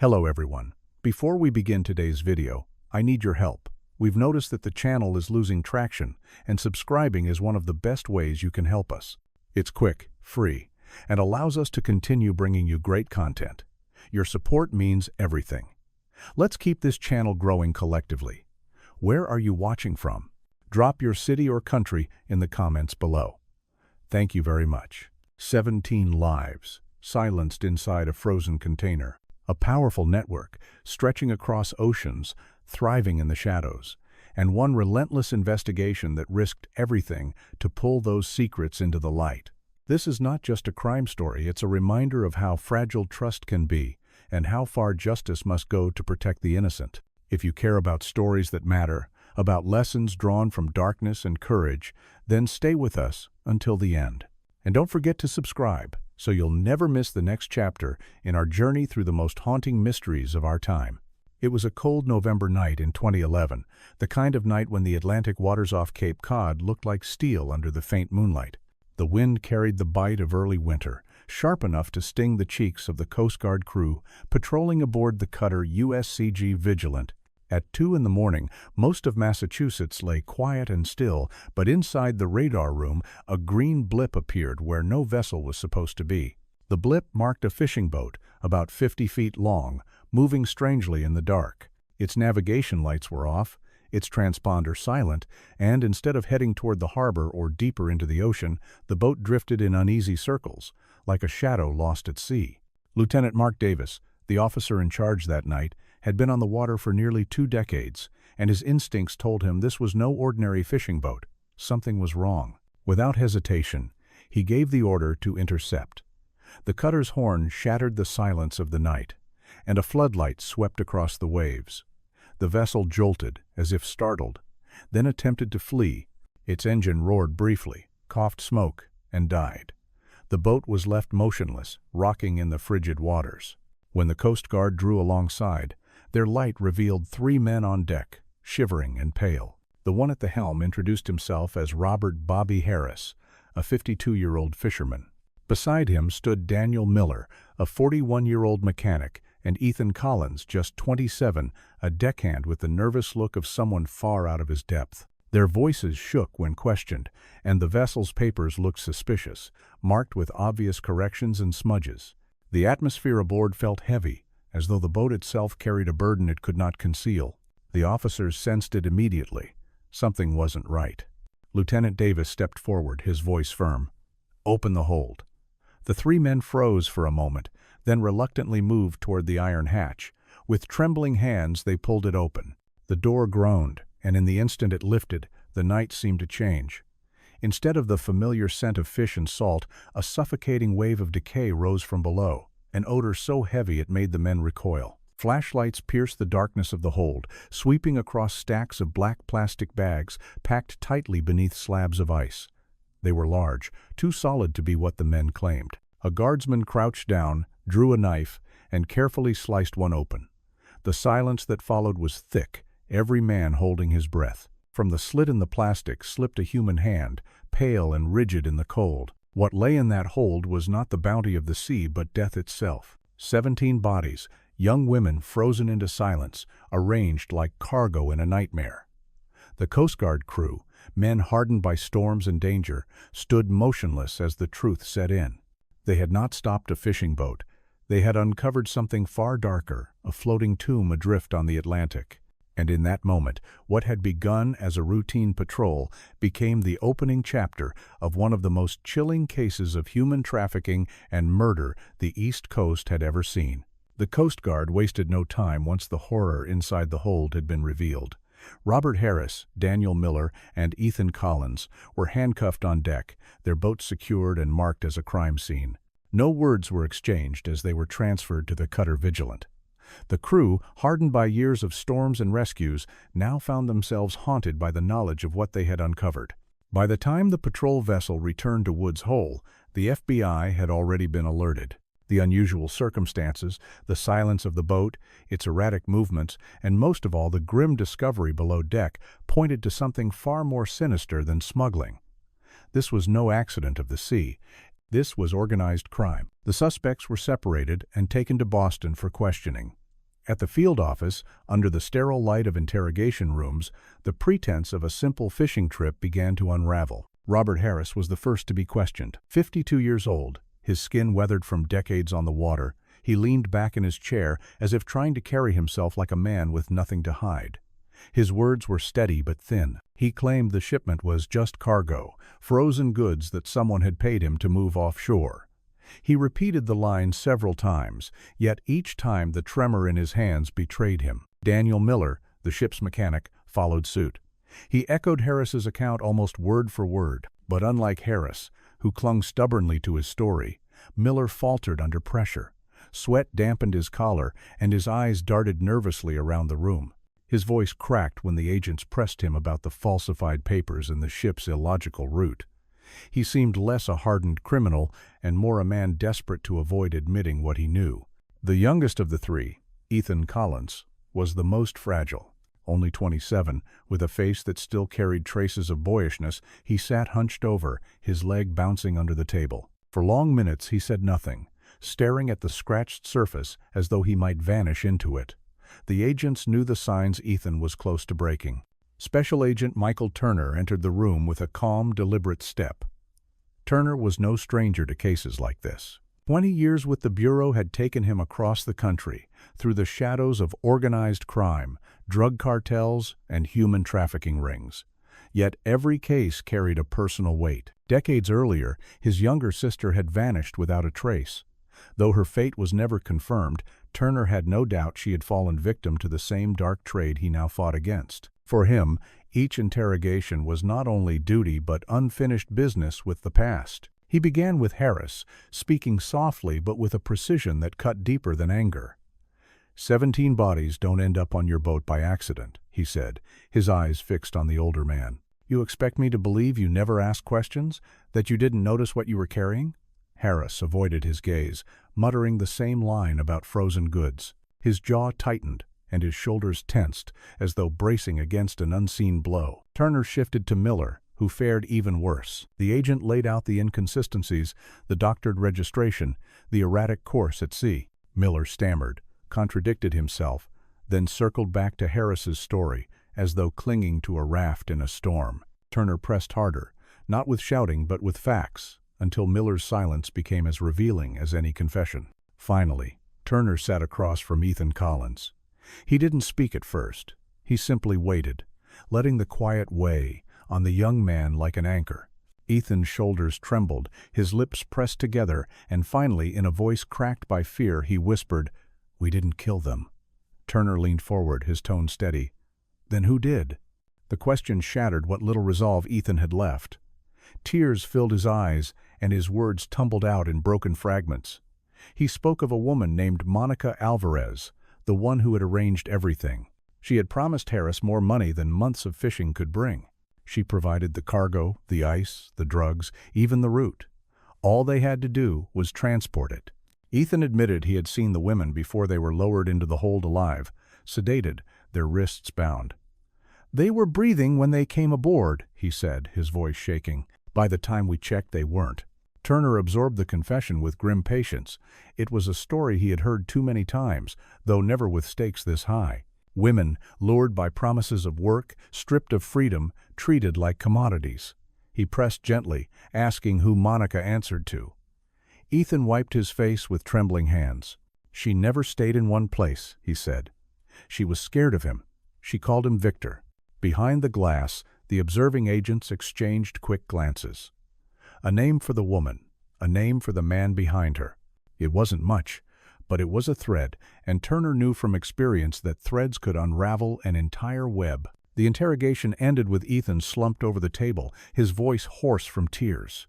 Hello everyone. Before we begin today's video, I need your help. We've noticed that the channel is losing traction, and subscribing is one of the best ways you can help us. It's quick, free, and allows us to continue bringing you great content. Your support means everything. Let's keep this channel growing collectively. Where are you watching from? Drop your city or country in the comments below. Thank you very much. 17 lives, silenced inside a frozen container. A powerful network, stretching across oceans, thriving in the shadows, and one relentless investigation that risked everything to pull those secrets into the light. This is not just a crime story, it's a reminder of how fragile trust can be, and how far justice must go to protect the innocent. If you care about stories that matter, about lessons drawn from darkness and courage, then stay with us until the end. And don't forget to subscribe, so you'll never miss the next chapter in our journey through the most haunting mysteries of our time. It was a cold November night in 2011, the kind of night when the Atlantic waters off Cape Cod looked like steel under the faint moonlight. The wind carried the bite of early winter, sharp enough to sting the cheeks of the Coast Guard crew patrolling aboard the cutter USCG Vigilant. At 2 in the morning, most of Massachusetts lay quiet and still, but inside the radar room, a green blip appeared where no vessel was supposed to be. The blip marked a fishing boat, about 50 feet long, moving strangely in the dark. Its navigation lights were off, its transponder silent, and instead of heading toward the harbor or deeper into the ocean, the boat drifted in uneasy circles, like a shadow lost at sea. Lieutenant Mark Davis, the officer in charge that night, had been on the water for nearly 2 decades, and his instincts told him this was no ordinary fishing boat. Something was wrong. Without hesitation, he gave the order to intercept. The cutter's horn shattered the silence of the night, and a floodlight swept across the waves. The vessel jolted, as if startled, then attempted to flee. Its engine roared briefly, coughed smoke, and died. The boat was left motionless, rocking in the frigid waters. When the Coast Guard drew alongside, their light revealed 3 men on deck, shivering and pale. The one at the helm introduced himself as Robert "Bobby" Harris, a 52-year-old fisherman. Beside him stood Daniel Miller, a 41-year-old mechanic, and Ethan Collins, just 27, a deckhand with the nervous look of someone far out of his depth. Their voices shook when questioned, and the vessel's papers looked suspicious, marked with obvious corrections and smudges. The atmosphere aboard felt heavy, as though the boat itself carried a burden it could not conceal. The officers sensed it immediately. Something wasn't right. Lieutenant Davis stepped forward, his voice firm. "Open the hold." The 3 men froze for a moment, then reluctantly moved toward the iron hatch. With trembling hands, they pulled it open. The door groaned, and in the instant it lifted, the night seemed to change. Instead of the familiar scent of fish and salt, a suffocating wave of decay rose from below, an odor so heavy it made the men recoil. Flashlights pierced the darkness of the hold, sweeping across stacks of black plastic bags packed tightly beneath slabs of ice. They were large, too solid to be what the men claimed. A guardsman crouched down, drew a knife, and carefully sliced one open. The silence that followed was thick, every man holding his breath. From the slit in the plastic slipped a human hand, pale and rigid in the cold. What lay in that hold was not the bounty of the sea, but death itself. 17 bodies, young women frozen into silence, arranged like cargo in a nightmare. The Coast Guard crew, men hardened by storms and danger, stood motionless as the truth set in. They had not stopped a fishing boat. They had uncovered something far darker, a floating tomb adrift on the Atlantic. And in that moment, what had begun as a routine patrol became the opening chapter of one of the most chilling cases of human trafficking and murder the East Coast had ever seen. The Coast Guard wasted no time once the horror inside the hold had been revealed. Robert Harris, Daniel Miller, and Ethan Collins were handcuffed on deck, their boat secured and marked as a crime scene. No words were exchanged as they were transferred to the cutter Vigilant. The crew, hardened by years of storms and rescues, now found themselves haunted by the knowledge of what they had uncovered. By the time the patrol vessel returned to Woods Hole, the FBI had already been alerted. The unusual circumstances, the silence of the boat, its erratic movements, and most of all the grim discovery below deck pointed to something far more sinister than smuggling. This was no accident of the sea. This was organized crime. The suspects were separated and taken to Boston for questioning. At the field office, under the sterile light of interrogation rooms, the pretense of a simple fishing trip began to unravel. Robert Harris was the first to be questioned. 52 years old, his skin weathered from decades on the water, he leaned back in his chair as if trying to carry himself like a man with nothing to hide. His words were steady but thin. He claimed the shipment was just cargo, frozen goods that someone had paid him to move offshore. He repeated the line several times, yet each time the tremor in his hands betrayed him. Daniel Miller, the ship's mechanic, followed suit. He echoed Harris's account almost word for word, but unlike Harris, who clung stubbornly to his story, Miller faltered under pressure. Sweat dampened his collar, and his eyes darted nervously around the room. His voice cracked when the agents pressed him about the falsified papers and the ship's illogical route. He seemed less a hardened criminal and more a man desperate to avoid admitting what he knew. The youngest of the three, Ethan Collins, was the most fragile. Only 27, with a face that still carried traces of boyishness, he sat hunched over, his leg bouncing under the table. For long minutes he said nothing, staring at the scratched surface as though he might vanish into it. The agents knew the signs Ethan was close to breaking. Special Agent Michael Turner entered the room with a calm, deliberate step. Turner was no stranger to cases like this. 20 years with the Bureau had taken him across the country, through the shadows of organized crime, drug cartels, and human trafficking rings. Yet every case carried a personal weight. Decades earlier, his younger sister had vanished without a trace. Though her fate was never confirmed, Turner had no doubt she had fallen victim to the same dark trade he now fought against. For him, each interrogation was not only duty but unfinished business with the past. He began with Harris, speaking softly but with a precision that cut deeper than anger. 17 bodies don't end up on your boat by accident, he said, his eyes fixed on the older man. You expect me to believe you never asked questions? That you didn't notice what you were carrying? Harris avoided his gaze, muttering the same line about frozen goods. His jaw tightened, and his shoulders tensed, as though bracing against an unseen blow. Turner shifted to Miller, who fared even worse. The agent laid out the inconsistencies, the doctored registration, the erratic course at sea. Miller stammered, contradicted himself, then circled back to Harris's story, as though clinging to a raft in a storm. Turner pressed harder, not with shouting but with facts, until Miller's silence became as revealing as any confession. Finally, Turner sat across from Ethan Collins. He didn't speak at first. He simply waited, letting the quiet weigh on the young man like an anchor. Ethan's shoulders trembled, his lips pressed together, and finally, in a voice cracked by fear, he whispered, "We didn't kill them." Turner leaned forward, his tone steady. "Then who did?" The question shattered what little resolve Ethan had left. Tears filled his eyes, and his words tumbled out in broken fragments. He spoke of a woman named Monica Alvarez, the one who had arranged everything. She had promised Harris more money than months of fishing could bring. She provided the cargo, the ice, the drugs, even the route. All they had to do was transport it. Ethan admitted he had seen the women before they were lowered into the hold alive, sedated, their wrists bound. "They were breathing when they came aboard," he said, his voice shaking. "By the time we checked, they weren't." Turner absorbed the confession with grim patience. It was a story he had heard too many times, though never with stakes this high. Women, lured by promises of work, stripped of freedom, treated like commodities. He pressed gently, asking who Monica answered to. Ethan wiped his face with trembling hands. "She never stayed in one place," he said. "She was scared of him. She called him Victor." Behind the glass, the observing agents exchanged quick glances. A name for the woman, a name for the man behind her. It wasn't much, but it was a thread, and Turner knew from experience that threads could unravel an entire web. The interrogation ended with Ethan slumped over the table, his voice hoarse from tears.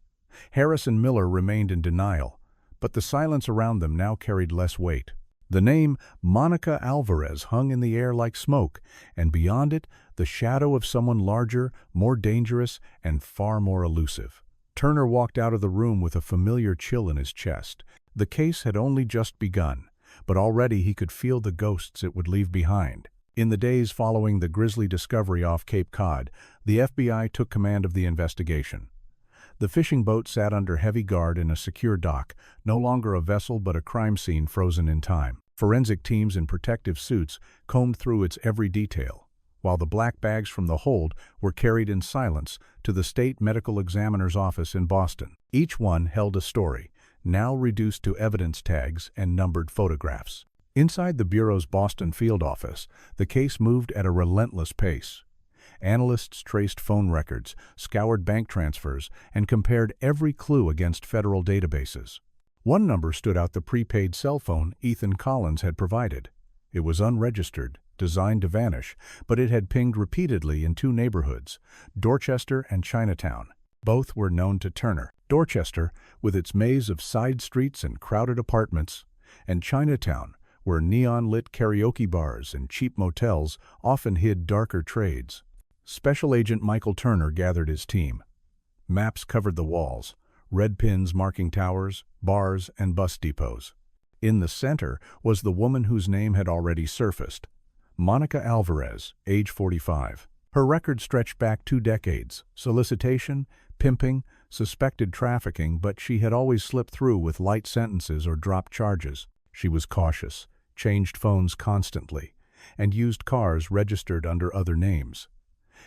Harris and Miller remained in denial, but the silence around them now carried less weight. The name Monica Alvarez hung in the air like smoke, and beyond it, the shadow of someone larger, more dangerous, and far more elusive. Turner walked out of the room with a familiar chill in his chest. The case had only just begun, but already he could feel the ghosts it would leave behind. In the days following the grisly discovery off Cape Cod, the FBI took command of the investigation. The fishing boat sat under heavy guard in a secure dock, no longer a vessel but a crime scene frozen in time. Forensic teams in protective suits combed through its every detail, while the black bags from the hold were carried in silence to the state medical examiner's office in Boston. Each one held a story, now reduced to evidence tags and numbered photographs. Inside the Bureau's Boston field office, the case moved at a relentless pace. Analysts traced phone records, scoured bank transfers, and compared every clue against federal databases. One number stood out: the prepaid cell phone Ethan Collins had provided. It was unregistered, designed to vanish, but it had pinged repeatedly in two neighborhoods, Dorchester and Chinatown. Both were known to Turner. Dorchester, with its maze of side streets and crowded apartments, and Chinatown, where neon-lit karaoke bars and cheap motels often hid darker trades. Special Agent Michael Turner gathered his team. Maps covered the walls, red pins marking towers, bars, and bus depots. In the center was the woman whose name had already surfaced, Monica Alvarez, age 45. Her record stretched back 2 decades: solicitation, pimping, suspected trafficking, but she had always slipped through with light sentences or dropped charges. She was cautious, changed phones constantly, and used cars registered under other names.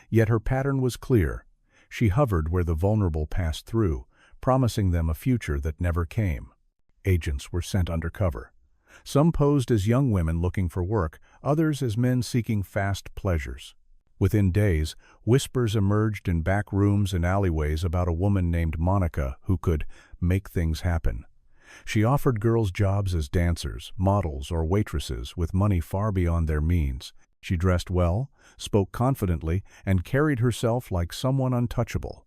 Yet her pattern was clear. She hovered where the vulnerable passed through, promising them a future that never came. Agents were sent undercover. Some posed as young women looking for work, others as men seeking fast pleasures. Within days, whispers emerged in back rooms and alleyways about a woman named Monica who could make things happen. She offered girls jobs as dancers, models, or waitresses with money far beyond their means. She dressed well, spoke confidently, and carried herself like someone untouchable.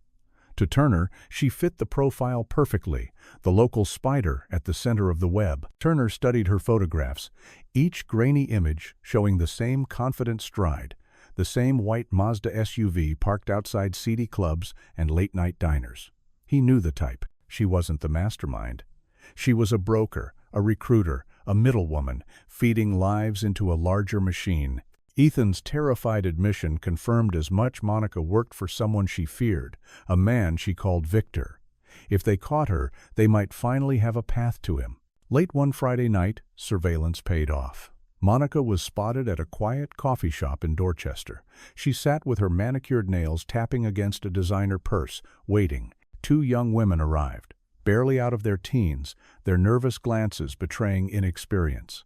To Turner, she fit the profile perfectly, the local spider at the center of the web. Turner studied her photographs, each grainy image showing the same confident stride, the same white Mazda SUV parked outside seedy clubs and late-night diners. He knew the type. She wasn't the mastermind. She was a broker, a recruiter, a middlewoman, feeding lives into a larger machine. Ethan's terrified admission confirmed as much. Monica worked for someone she feared, a man she called Victor. If they caught her, they might finally have a path to him. Late one Friday night, surveillance paid off. Monica was spotted at a quiet coffee shop in Dorchester. She sat with her manicured nails tapping against a designer purse, waiting. 2 young women arrived, barely out of their teens, their nervous glances betraying inexperience.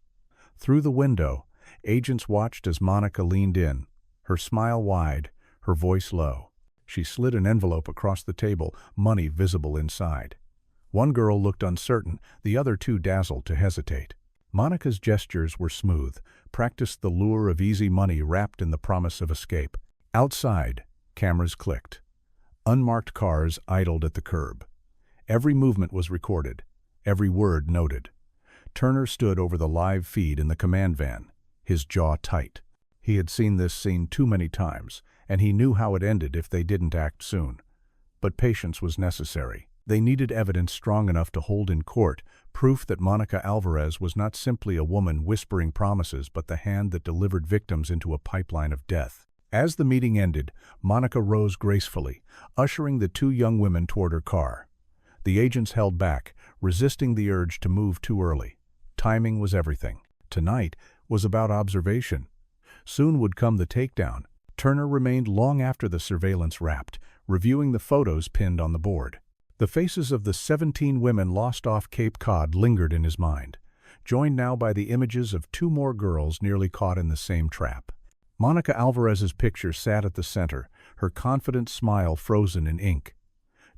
Through the window, agents watched as Monica leaned in, her smile wide, her voice low. She slid an envelope across the table, money visible inside. One girl looked uncertain, the other 2 dazzled to hesitate. Monica's gestures were smooth, practiced the lure of easy money wrapped in the promise of escape. Outside, cameras clicked. Unmarked cars idled at the curb. Every movement was recorded, every word noted. Turner stood over the live feed in the command van, his jaw tight. He had seen this scene too many times, and he knew how it ended if they didn't act soon. But patience was necessary. They needed evidence strong enough to hold in court, proof that Monica Alvarez was not simply a woman whispering promises, but the hand that delivered victims into a pipeline of death. As the meeting ended, Monica rose gracefully, ushering the 2 young women toward her car. The agents held back, resisting the urge to move too early. Timing was everything. Tonight was about observation. Soon would come the takedown. Turner remained long after the surveillance wrapped, reviewing the photos pinned on the board. The faces of the 17 women lost off Cape Cod lingered in his mind, joined now by the images of 2 more girls nearly caught in the same trap. Monica Alvarez's picture sat at the center, her confident smile frozen in ink.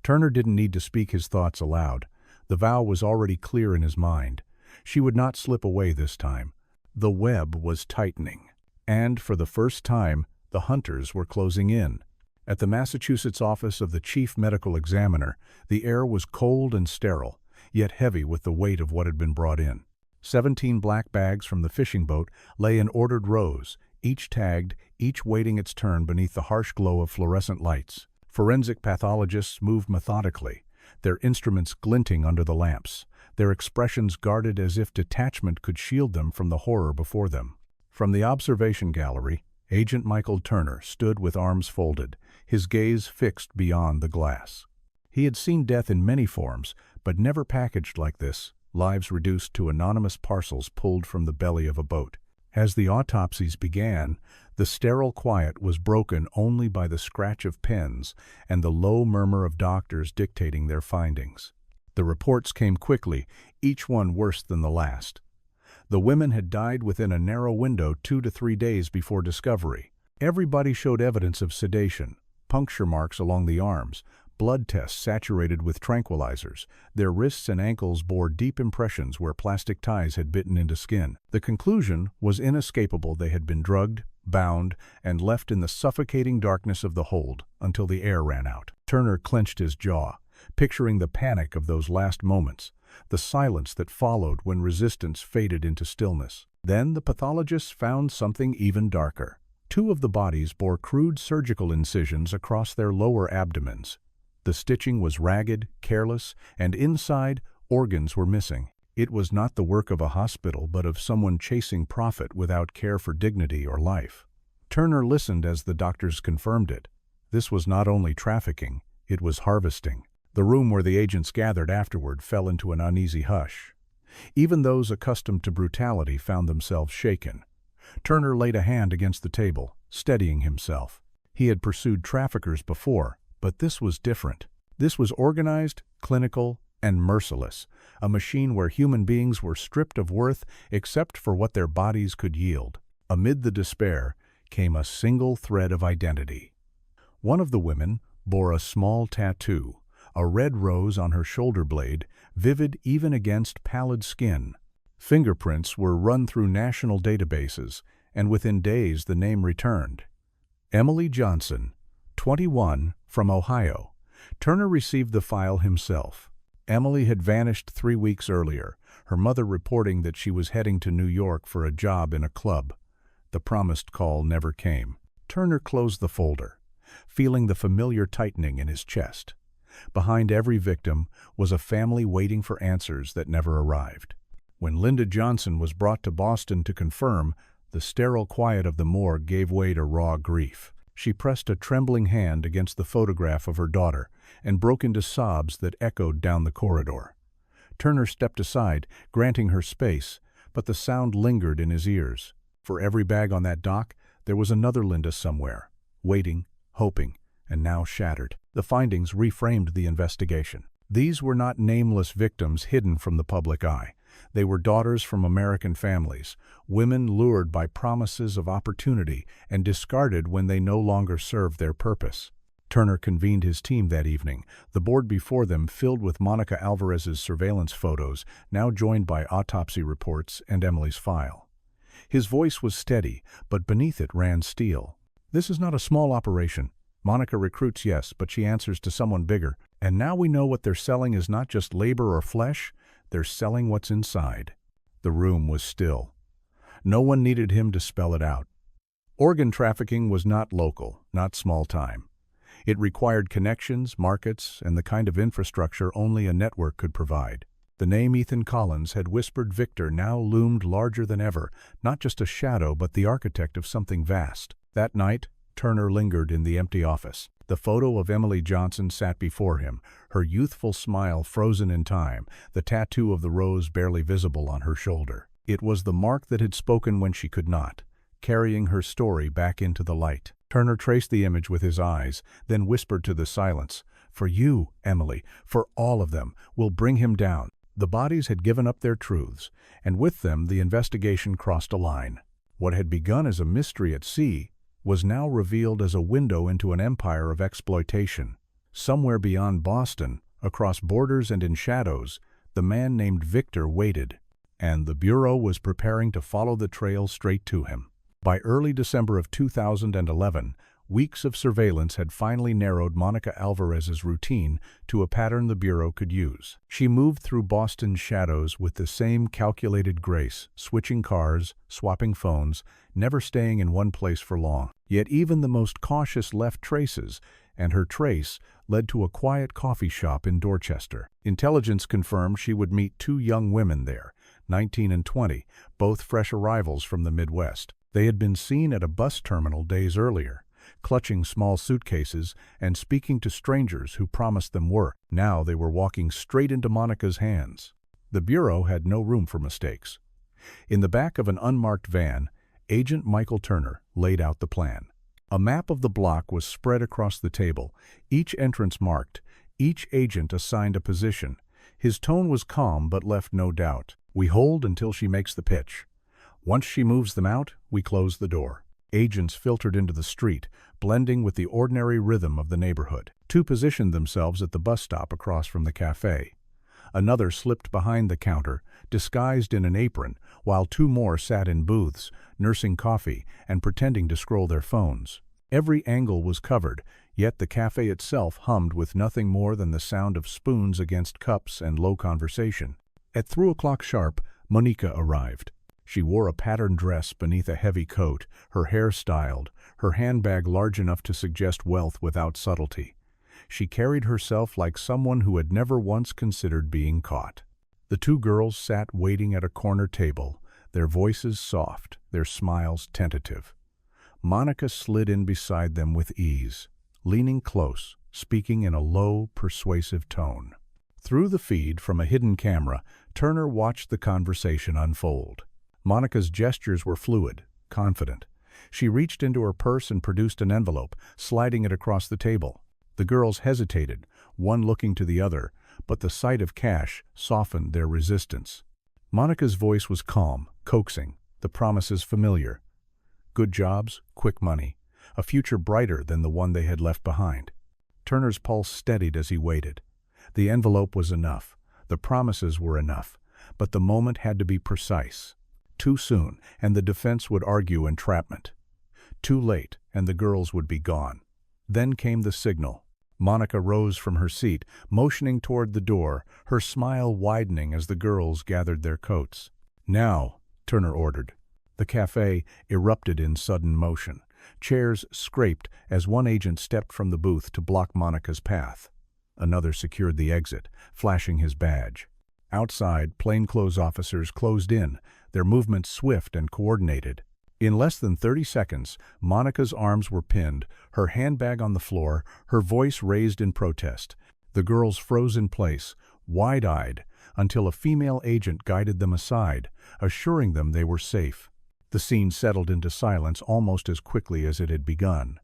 Turner didn't need to speak his thoughts aloud. The vow was already clear in his mind. She would not slip away this time. The web was tightening, and for the first time, the hunters were closing in. At the Massachusetts office of the chief medical examiner, the air was cold and sterile, yet heavy with the weight of what had been brought in. 17 black bags from the fishing boat lay in ordered rows, each tagged, each waiting its turn beneath the harsh glow of fluorescent lights. Forensic pathologists moved methodically, their instruments glinting under the lamps, their expressions guarded as if detachment could shield them from the horror before them. From the observation gallery, Agent Michael Turner stood with arms folded, his gaze fixed beyond the glass. He had seen death in many forms, but never packaged like this, lives reduced to anonymous parcels pulled from the belly of a boat. As the autopsies began, the sterile quiet was broken only by the scratch of pens and the low murmur of doctors dictating their findings. The reports came quickly, each one worse than the last. The women had died within a narrow window 2 to 3 days before discovery. Everybody showed evidence of sedation, puncture marks along the arms, blood tests saturated with tranquilizers. Their wrists and ankles bore deep impressions where plastic ties had bitten into skin. The conclusion was inescapable: they had been drugged, bound, and left in the suffocating darkness of the hold until the air ran out. Turner clenched his jaw, picturing the panic of those last moments, the silence that followed when resistance faded into stillness. Then the pathologists found something even darker. 2 of the bodies bore crude surgical incisions across their lower abdomens. The stitching was ragged, careless, and inside, organs were missing. It was not the work of a hospital, but of someone chasing profit without care for dignity or life. Turner listened as the doctors confirmed it. This was not only trafficking, it was harvesting. The room where the agents gathered afterward fell into an uneasy hush. Even those accustomed to brutality found themselves shaken. Turner laid a hand against the table, steadying himself. He had pursued traffickers before, but this was different. This was organized, clinical, and merciless, a machine where human beings were stripped of worth except for what their bodies could yield. Amid the despair came a single thread of identity. One of the women bore a small tattoo, a red rose on her shoulder blade, vivid even against pallid skin. Fingerprints were run through national databases, and within days the name returned. Emily Johnson, 21, from Ohio. Turner received the file himself. Emily had vanished 3 weeks earlier, her mother reporting that she was heading to New York for a job in a club. The promised call never came. Turner closed the folder, feeling the familiar tightening in his chest. Behind every victim was a family waiting for answers that never arrived. When Linda Johnson was brought to Boston to confirm, the sterile quiet of the morgue gave way to raw grief. She pressed a trembling hand against the photograph of her daughter and broke into sobs that echoed down the corridor. Turner stepped aside, granting her space, but the sound lingered in his ears. For every bag on that dock, there was another Linda somewhere, waiting, hoping, and now shattered. The findings reframed the investigation. These were not nameless victims hidden from the public eye. They were daughters from American families, women lured by promises of opportunity and discarded when they no longer served their purpose. Turner convened his team that evening, the board before them filled with Monica Alvarez's surveillance photos, now joined by autopsy reports and Emily's file. His voice was steady, but beneath it ran steel. This is not a small operation. Monica recruits, yes, but she answers to someone bigger. And now we know what they're selling is not just labor or flesh. They're selling what's inside. The room was still. No one needed him to spell it out. Organ trafficking was not local, not small time. It required connections, markets, and the kind of infrastructure only a network could provide. The name Ethan Collins had whispered Victor now loomed larger than ever, not just a shadow but the architect of something vast. That night, Turner lingered in the empty office. The photo of Emily Johnson sat before him, her youthful smile frozen in time, the tattoo of the rose barely visible on her shoulder. It was the mark that had spoken when she could not, carrying her story back into the light. Turner traced the image with his eyes, then whispered to the silence, "For you, Emily, for all of them, we'll bring him down." The bodies had given up their truths, and with them the investigation crossed a line. What had begun as a mystery at sea was now revealed as a window into an empire of exploitation. Somewhere beyond Boston, across borders and in shadows, the man named Victor waited, and the Bureau was preparing to follow the trail straight to him. By early December of 2011, weeks of surveillance had finally narrowed Monica Alvarez's routine to a pattern the Bureau could use. She moved through Boston's shadows with the same calculated grace, switching cars, swapping phones, never staying in one place for long. Yet even the most cautious left traces, and her trace led to a quiet coffee shop in Dorchester. Intelligence confirmed she would meet 2 young women there, 19 and 20, both fresh arrivals from the Midwest. They had been seen at a bus terminal days earlier, clutching small suitcases and speaking to strangers who promised them work. Now they were walking straight into Monica's hands. The Bureau had no room for mistakes. In the back of an unmarked van, Agent Michael Turner laid out the plan. A map of the block was spread across the table, each entrance marked, each agent assigned a position. His tone was calm but left no doubt. We hold until she makes the pitch. Once she moves them out, we close the door. Agents filtered into the street, blending with the ordinary rhythm of the neighborhood. Two positioned themselves at the bus stop across from the cafe. Another slipped behind the counter, disguised in an apron, while two more sat in booths, nursing coffee and pretending to scroll their phones. Every angle was covered, yet the cafe itself hummed with nothing more than the sound of spoons against cups and low conversation. At 3 o'clock sharp, Monica arrived. She wore a patterned dress beneath a heavy coat, her hair styled, her handbag large enough to suggest wealth without subtlety. She carried herself like someone who had never once considered being caught. The two girls sat waiting at a corner table, their voices soft, their smiles tentative. Monica slid in beside them with ease, leaning close, speaking in a low, persuasive tone. Through the feed from a hidden camera, Turner watched the conversation unfold. Monica's gestures were fluid, confident. She reached into her purse and produced an envelope, sliding it across the table. The girls hesitated, one looking to the other, but the sight of cash softened their resistance. Monica's voice was calm, coaxing, the promises familiar. Good jobs, quick money, a future brighter than the one they had left behind. Turner's pulse steadied as he waited. The envelope was enough, the promises were enough, but the moment had to be precise. Too soon, and the defense would argue entrapment. Too late, and the girls would be gone. Then came the signal. Monica rose from her seat, motioning toward the door, her smile widening as the girls gathered their coats. "Now," Turner ordered. The cafe erupted in sudden motion. Chairs scraped as one agent stepped from the booth to block Monica's path. Another secured the exit, flashing his badge. Outside, plainclothes officers closed in, their movements swift and coordinated. In less than 30 seconds, Monica's arms were pinned, her handbag on the floor, her voice raised in protest. The girls froze in place, wide-eyed, until a female agent guided them aside, assuring them they were safe. The scene settled into silence almost as quickly as it had begun.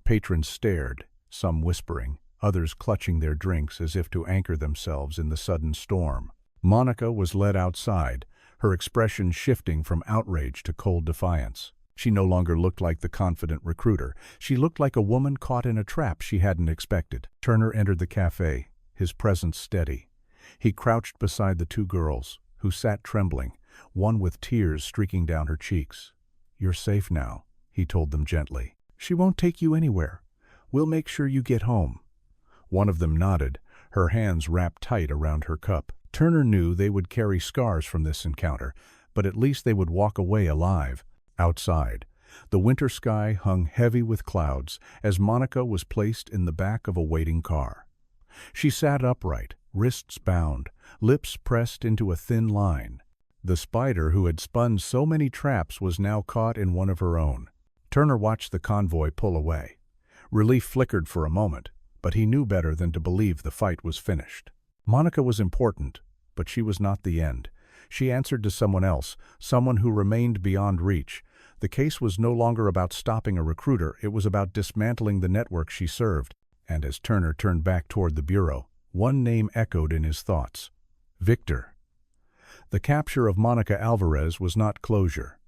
Patrons stared, some whispering, others clutching their drinks as if to anchor themselves in the sudden storm. Monica was led outside, her expression shifting from outrage to cold defiance. She no longer looked like the confident recruiter. She looked like a woman caught in a trap she hadn't expected. Turner entered the cafe, his presence steady. He crouched beside the two girls, who sat trembling, one with tears streaking down her cheeks. "You're safe now," he told them gently. "She won't take you anywhere. We'll make sure you get home." One of them nodded, her hands wrapped tight around her cup. Turner knew they would carry scars from this encounter, but at least they would walk away alive. Outside, the winter sky hung heavy with clouds as Monica was placed in the back of a waiting car. She sat upright, wrists bound, lips pressed into a thin line. The spider who had spun so many traps was now caught in one of her own. Turner watched the convoy pull away. Relief flickered for a moment, but he knew better than to believe the fight was finished. Monica was important, but she was not the end. She answered to someone else, someone who remained beyond reach. The case was no longer about stopping a recruiter, it was about dismantling the network she served. And as Turner turned back toward the Bureau, one name echoed in his thoughts: Victor. The capture of Monica Alvarez was not closure.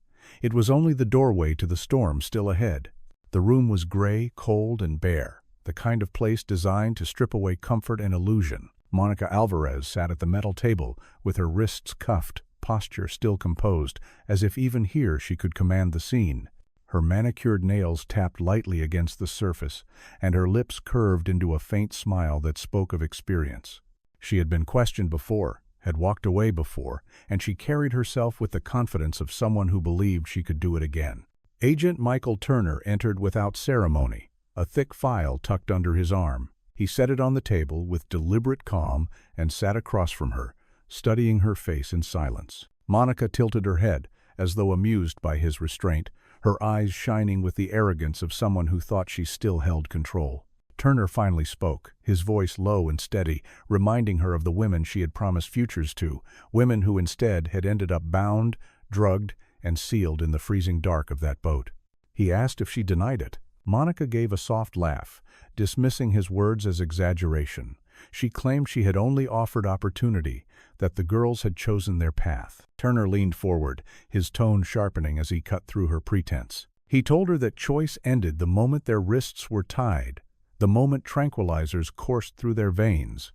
It was only the doorway to the storm still ahead. The room was gray, cold, and bare, the kind of place designed to strip away comfort and illusion. Monica Alvarez sat at the metal table, with her wrists cuffed, posture still composed, as if even here she could command the scene. Her manicured nails tapped lightly against the surface, and her lips curved into a faint smile that spoke of experience. She had been questioned before, had walked away before, and she carried herself with the confidence of someone who believed she could do it again. Agent Michael Turner entered without ceremony, a thick file tucked under his arm. He set it on the table with deliberate calm and sat across from her, studying her face in silence. Monica tilted her head, as though amused by his restraint, her eyes shining with the arrogance of someone who thought she still held control. Turner finally spoke, his voice low and steady, reminding her of the women she had promised futures to, women who instead had ended up bound, drugged, and sealed in the freezing dark of that boat. He asked if she denied it. Monica gave a soft laugh, dismissing his words as exaggeration. She claimed she had only offered opportunity, that the girls had chosen their path. Turner leaned forward, his tone sharpening as he cut through her pretense. He told her that choice ended the moment their wrists were tied, the moment tranquilizers coursed through their veins,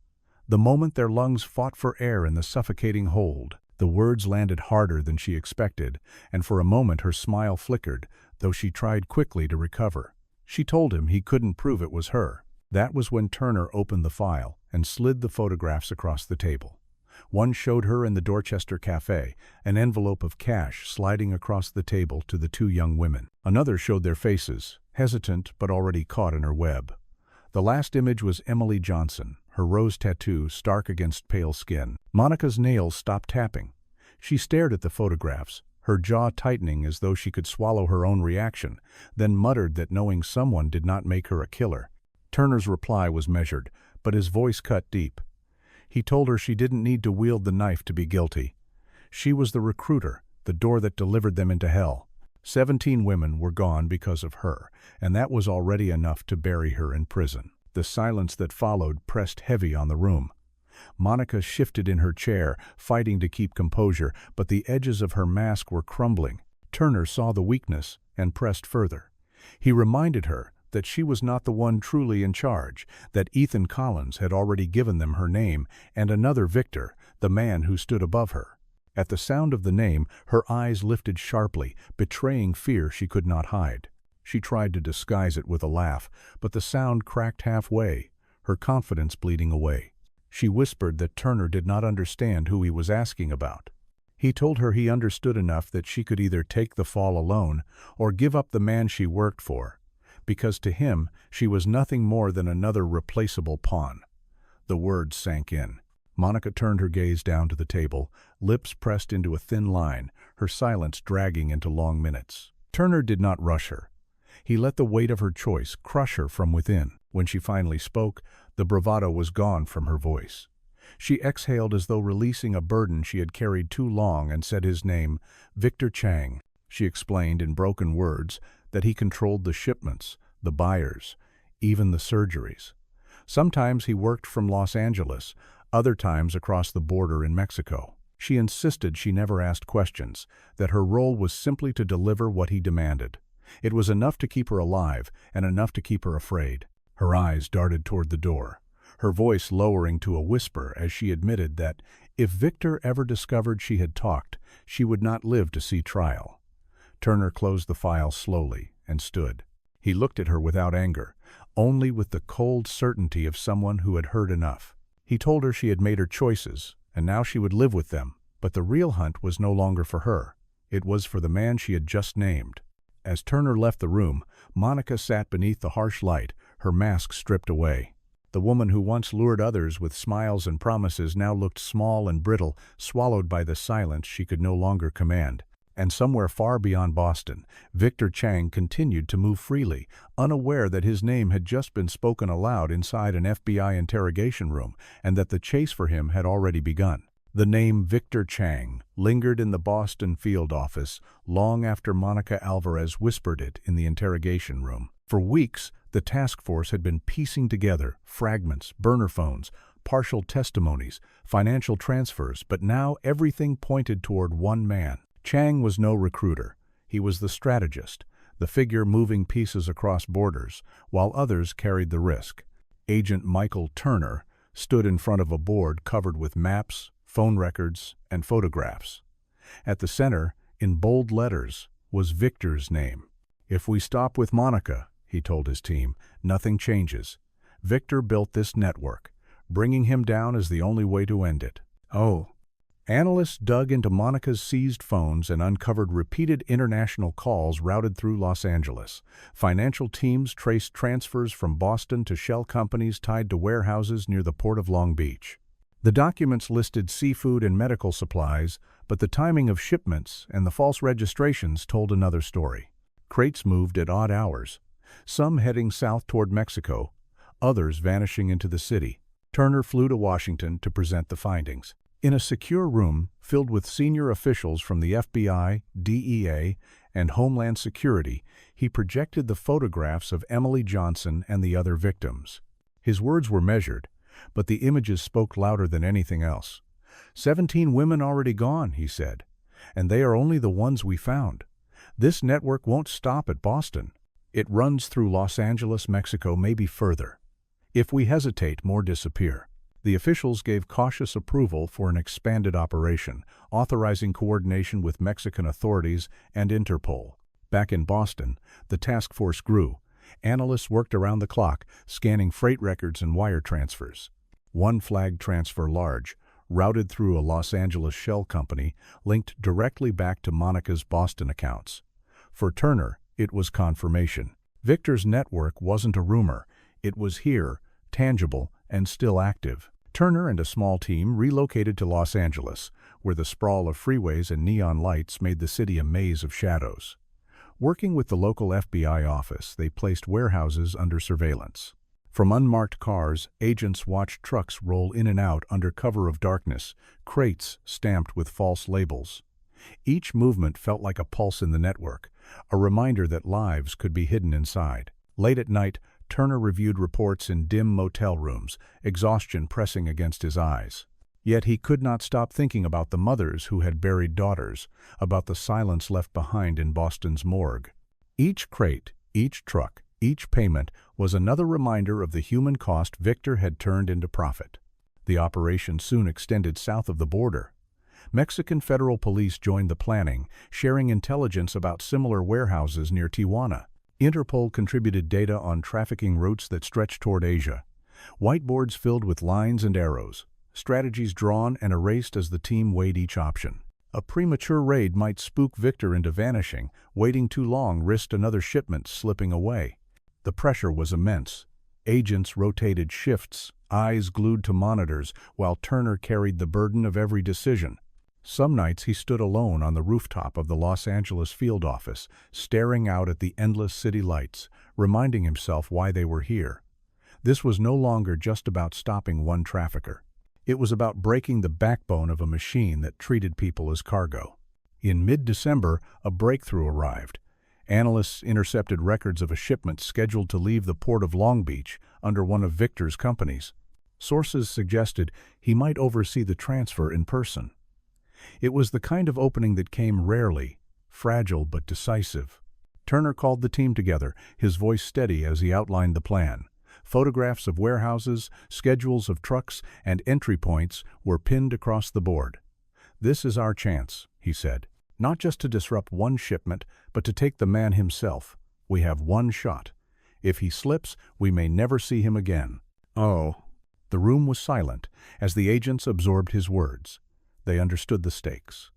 the moment their lungs fought for air in the suffocating hold. The words landed harder than she expected, and for a moment her smile flickered, though she tried quickly to recover. She told him he couldn't prove it was her. That was when Turner opened the file and slid the photographs across the table. One showed her in the Dorchester Cafe, an envelope of cash sliding across the table to the two young women. Another showed their faces, hesitant but already caught in her web. The last image was Emily Johnson, her rose tattoo stark against pale skin. Monica's nails stopped tapping. She stared at the photographs, her jaw tightening as though she could swallow her own reaction, then muttered that knowing someone did not make her a killer. Turner's reply was measured, but his voice cut deep. He told her she didn't need to wield the knife to be guilty. She was the recruiter, the door that delivered them into hell. 17 women were gone because of her, and that was already enough to bury her in prison. The silence that followed pressed heavy on the room. Monica shifted in her chair, fighting to keep composure, but the edges of her mask were crumbling. Turner saw the weakness and pressed further. He reminded her that she was not the one truly in charge, that Ethan Collins had already given them her name, and another Victor, the man who stood above her. At the sound of the name, her eyes lifted sharply, betraying fear she could not hide. She tried to disguise it with a laugh, but the sound cracked halfway, her confidence bleeding away. She whispered that Turner did not understand who he was asking about. He told her he understood enough that she could either take the fall alone or give up the man she worked for, because to him she was nothing more than another replaceable pawn. The words sank in. Monica turned her gaze down to the table, lips pressed into a thin line, her silence dragging into long minutes. Turner did not rush her. He let the weight of her choice crush her from within. When she finally spoke, the bravado was gone from her voice. She exhaled as though releasing a burden she had carried too long and said his name, Victor Chang. She explained in broken words that he controlled the shipments, the buyers, even the surgeries. Sometimes he worked from Los Angeles, other times across the border in Mexico. She insisted she never asked questions, that her role was simply to deliver what he demanded. It was enough to keep her alive and enough to keep her afraid. Her eyes darted toward the door, her voice lowering to a whisper as she admitted that if Victor ever discovered she had talked, she would not live to see trial. Turner closed the file slowly and stood. He looked at her without anger, only with the cold certainty of someone who had heard enough. He told her she had made her choices, and now she would live with them, but the real hunt was no longer for her. It was for the man she had just named. As Turner left the room, Monica sat beneath the harsh light, her mask stripped away. The woman who once lured others with smiles and promises now looked small and brittle, swallowed by the silence she could no longer command. And somewhere far beyond Boston, Victor Chang continued to move freely, unaware that his name had just been spoken aloud inside an FBI interrogation room and that the chase for him had already begun. The name Victor Chang lingered in the Boston field office long after Monica Alvarez whispered it in the interrogation room. For weeks, the task force had been piecing together fragments, burner phones, partial testimonies, financial transfers, but now everything pointed toward one man. Chang was no recruiter. He was the strategist, the figure moving pieces across borders, while others carried the risk. Agent Michael Turner stood in front of a board covered with maps, phone records, and photographs. At the center, in bold letters, was Victor's name. "If we stop with Monica," he told his team, "nothing changes. Victor built this network. Bringing him down is the only way to end it." Oh. Analysts dug into Monica's seized phones and uncovered repeated international calls routed through Los Angeles. Financial teams traced transfers from Boston to shell companies tied to warehouses near the port of Long Beach. The documents listed seafood and medical supplies, but the timing of shipments and the false registrations told another story. Crates moved at odd hours, some heading south toward Mexico, others vanishing into the city. Turner flew to Washington to present the findings. In a secure room filled with senior officials from the FBI, DEA, and Homeland Security, he projected the photographs of Emily Johnson and the other victims. His words were measured, but the images spoke louder than anything else. 17 women already gone, he said, and they are only the ones we found. This network won't stop at Boston. It runs through Los Angeles, Mexico, maybe further. If we hesitate, more disappear. The officials gave cautious approval for an expanded operation, authorizing coordination with Mexican authorities and Interpol. Back in Boston, the task force grew. Analysts worked around the clock, scanning freight records and wire transfers. One flagged transfer large, routed through a Los Angeles shell company, linked directly back to Monica's Boston accounts. For Turner, it was confirmation. Victor's network wasn't a rumor. It was here, tangible, and still active. Turner and a small team relocated to Los Angeles, where the sprawl of freeways and neon lights made the city a maze of shadows. Working with the local FBI office, they placed warehouses under surveillance. From unmarked cars, agents watched trucks roll in and out under cover of darkness, crates stamped with false labels. Each movement felt like a pulse in the network, a reminder that lives could be hidden inside. Late at night, Turner reviewed reports in dim motel rooms, exhaustion pressing against his eyes. Yet he could not stop thinking about the mothers who had buried daughters, about the silence left behind in Boston's morgue. Each crate, each truck, each payment was another reminder of the human cost Victor had turned into profit. The operation soon extended south of the border. Mexican federal police joined the planning, sharing intelligence about similar warehouses near Tijuana. Interpol contributed data on trafficking routes that stretched toward Asia. Whiteboards filled with lines and arrows, strategies drawn and erased as the team weighed each option. A premature raid might spook Victor into vanishing. Waiting too long risked another shipment slipping away. The pressure was immense. Agents rotated shifts, eyes glued to monitors, while Turner carried the burden of every decision. Some nights he stood alone on the rooftop of the Los Angeles field office, staring out at the endless city lights, reminding himself why they were here. This was no longer just about stopping one trafficker. It was about breaking the backbone of a machine that treated people as cargo. In mid-December, a breakthrough arrived. Analysts intercepted records of a shipment scheduled to leave the port of Long Beach under one of Victor's companies. Sources suggested he might oversee the transfer in person. It was the kind of opening that came rarely, fragile but decisive. Turner called the team together, his voice steady as he outlined the plan. Photographs of warehouses, schedules of trucks, and entry points were pinned across the board. "This is our chance," he said. "Not just to disrupt one shipment, but to take the man himself. We have one shot. If he slips, we may never see him again." "Oh." The room was silent as the agents absorbed his words. They understood the stakes.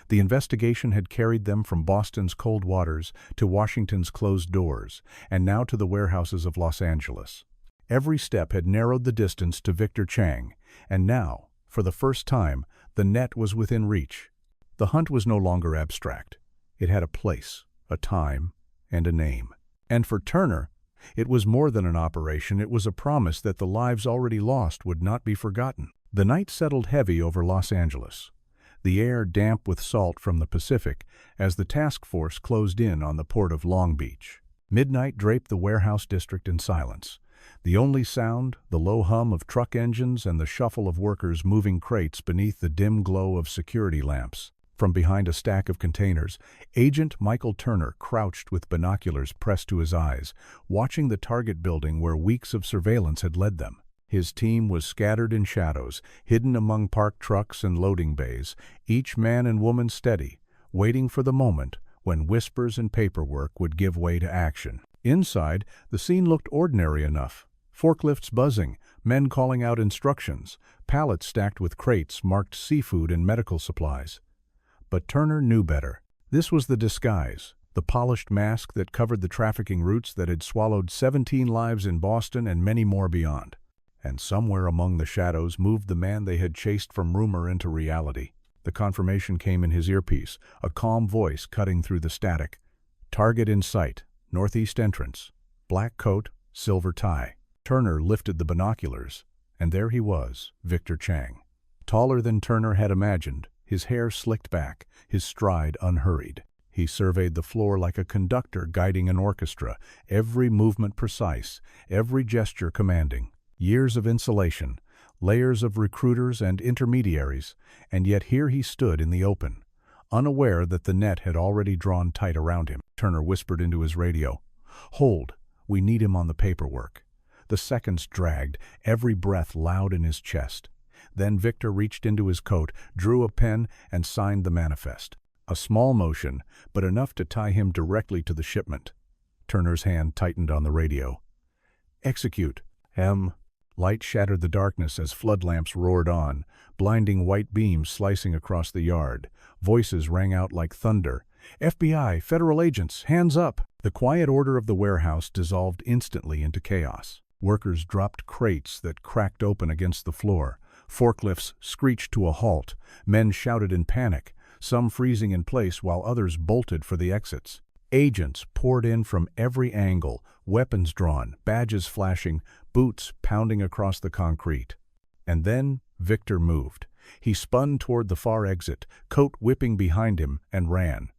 The investigation had carried them from Boston's cold waters to Washington's closed doors, and now to the warehouses of Los Angeles. Every step had narrowed the distance to Victor Chang, and now, for the first time, the net was within reach. The hunt was no longer abstract. It had a place, a time, and a name. And for Turner, it was more than an operation. It was a promise that the lives already lost would not be forgotten. The night settled heavy over Los Angeles, the air damp with salt from the Pacific as the task force closed in on the port of Long Beach. Midnight draped the warehouse district in silence. The only sound, the low hum of truck engines and the shuffle of workers moving crates beneath the dim glow of security lamps. From behind a stack of containers, Agent Michael Turner crouched with binoculars pressed to his eyes, watching the target building where weeks of surveillance had led them. His team was scattered in shadows, hidden among parked trucks and loading bays, each man and woman steady, waiting for the moment when whispers and paperwork would give way to action. Inside, the scene looked ordinary enough. Forklifts buzzing, men calling out instructions, pallets stacked with crates marked seafood and medical supplies. But Turner knew better. This was the disguise, the polished mask that covered the trafficking routes that had swallowed 17 lives in Boston and many more beyond. And somewhere among the shadows moved the man they had chased from rumor into reality. The confirmation came in his earpiece, a calm voice cutting through the static. "Target in sight, northeast entrance. Black coat, silver tie." Turner lifted the binoculars, and there he was, Victor Chang. Taller than Turner had imagined, his hair slicked back, his stride unhurried. He surveyed the floor like a conductor guiding an orchestra, every movement precise, every gesture commanding. Years of insulation, layers of recruiters and intermediaries, and yet here he stood in the open, unaware that the net had already drawn tight around him. Turner whispered into his radio, "Hold, we need him on the paperwork." The seconds dragged, every breath loud in his chest. Then Victor reached into his coat, drew a pen, and signed the manifest. A small motion, but enough to tie him directly to the shipment. Turner's hand tightened on the radio. "Execute." Light shattered the darkness as floodlamps roared on, blinding white beams slicing across the yard. Voices rang out like thunder. "FBI, federal agents, hands up!" The quiet order of the warehouse dissolved instantly into chaos. Workers dropped crates that cracked open against the floor. Forklifts screeched to a halt. Men shouted in panic, some freezing in place while others bolted for the exits. Agents poured in from every angle, weapons drawn, badges flashing, boots pounding across the concrete. And then Victor moved. He spun toward the far exit, coat whipping behind him, and ran.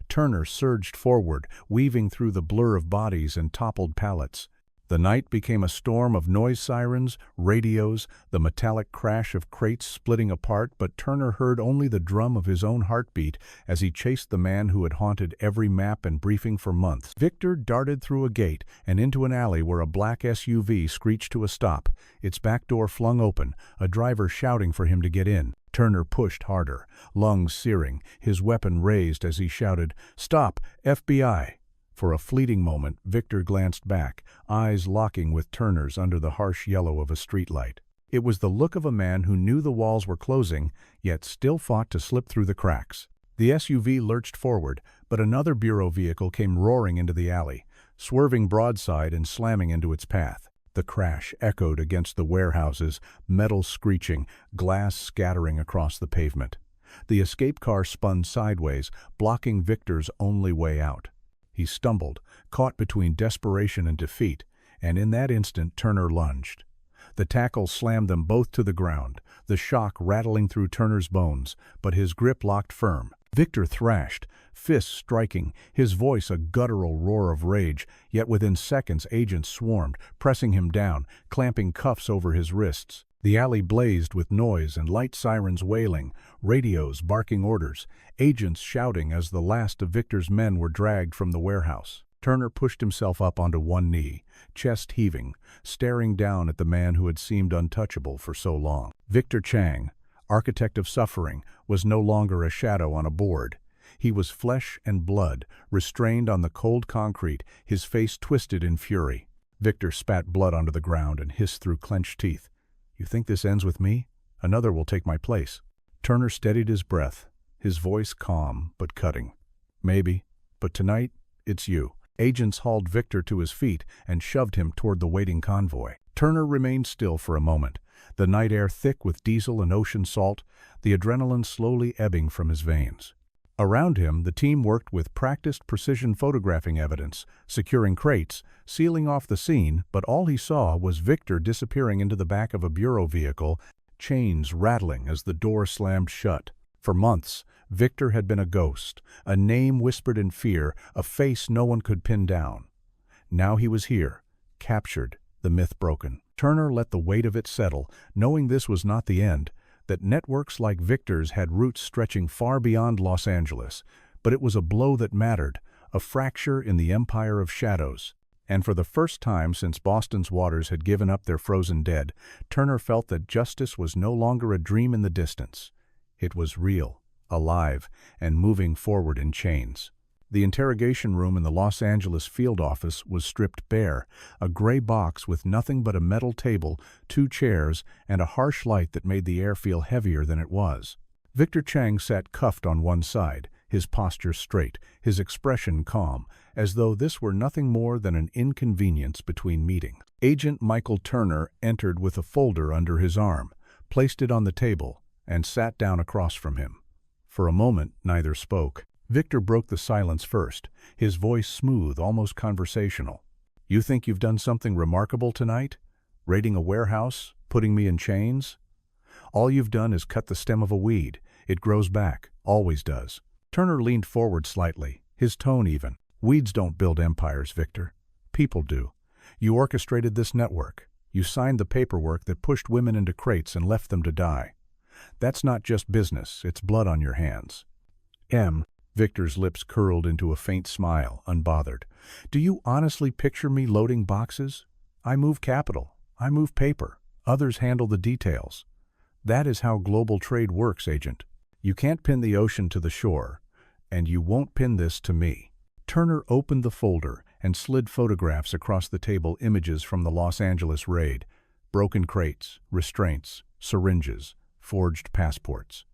Turner surged forward, weaving through the blur of bodies and toppled pallets. The night became a storm of noise sirens, radios, the metallic crash of crates splitting apart, but Turner heard only the drum of his own heartbeat as he chased the man who had haunted every map and briefing for months. Victor darted through a gate and into an alley where a black SUV screeched to a stop, its back door flung open, a driver shouting for him to get in. Turner pushed harder, lungs searing, his weapon raised as he shouted, "Stop, FBI!" For a fleeting moment, Victor glanced back, eyes locking with Turner's under the harsh yellow of a streetlight. It was the look of a man who knew the walls were closing, yet still fought to slip through the cracks. The SUV lurched forward, but another bureau vehicle came roaring into the alley, swerving broadside and slamming into its path. The crash echoed against the warehouses, metal screeching, glass scattering across the pavement. The escape car spun sideways, blocking Victor's only way out. He stumbled, caught between desperation and defeat, and in that instant Turner lunged. The tackle slammed them both to the ground, the shock rattling through Turner's bones, but his grip locked firm. Victor thrashed, fists striking, his voice a guttural roar of rage, yet within seconds agents swarmed, pressing him down, clamping cuffs over his wrists. The alley blazed with noise and light sirens wailing, radios barking orders, agents shouting as the last of Victor's men were dragged from the warehouse. Turner pushed himself up onto one knee, chest heaving, staring down at the man who had seemed untouchable for so long. Victor Chang, architect of suffering, was no longer a shadow on a board. He was flesh and blood, restrained on the cold concrete, his face twisted in fury. Victor spat blood onto the ground and hissed through clenched teeth, "You think this ends with me? Another will take my place." Turner steadied his breath, his voice calm but cutting. "Maybe, but tonight, it's you." Agents hauled Victor to his feet and shoved him toward the waiting convoy. Turner remained still for a moment, the night air thick with diesel and ocean salt, the adrenaline slowly ebbing from his veins. Around him, the team worked with practiced precision photographing evidence, securing crates, sealing off the scene, but all he saw was Victor disappearing into the back of a bureau vehicle, chains rattling as the door slammed shut. For months, Victor had been a ghost, a name whispered in fear, a face no one could pin down. Now he was here, captured, the myth broken. Turner let the weight of it settle, knowing this was not the end, that networks like Victor's had roots stretching far beyond Los Angeles, but it was a blow that mattered, a fracture in the empire of shadows. And for the first time since Boston's waters had given up their frozen dead, Turner felt that justice was no longer a dream in the distance. It was real, alive, and moving forward in chains. The interrogation room in the Los Angeles field office was stripped bare, a gray box with nothing but a metal table, 2 chairs, and a harsh light that made the air feel heavier than it was. Victor Chang sat cuffed on one side, his posture straight, his expression calm, as though this were nothing more than an inconvenience between meetings. Agent Michael Turner entered with a folder under his arm, placed it on the table, and sat down across from him. For a moment, neither spoke. Victor broke the silence first, his voice smooth, almost conversational. "You think you've done something remarkable tonight? Raiding a warehouse? Putting me in chains? All you've done is cut the stem of a weed. It grows back, always does. Turner leaned forward slightly, his tone even. Weeds don't build empires, Victor. People do. You orchestrated this network. You signed the paperwork that pushed women into crates and left them to die. That's not just business, it's blood on your hands. Victor's lips curled into a faint smile, unbothered. Do you honestly picture me loading boxes? I move capital. I move paper. Others handle the details. That is how global trade works, Agent. You can't pin the ocean to the shore, and you won't pin this to me. Turner opened the folder and slid photographs across the table, images from the Los Angeles raid, broken crates, restraints, syringes, forged passports.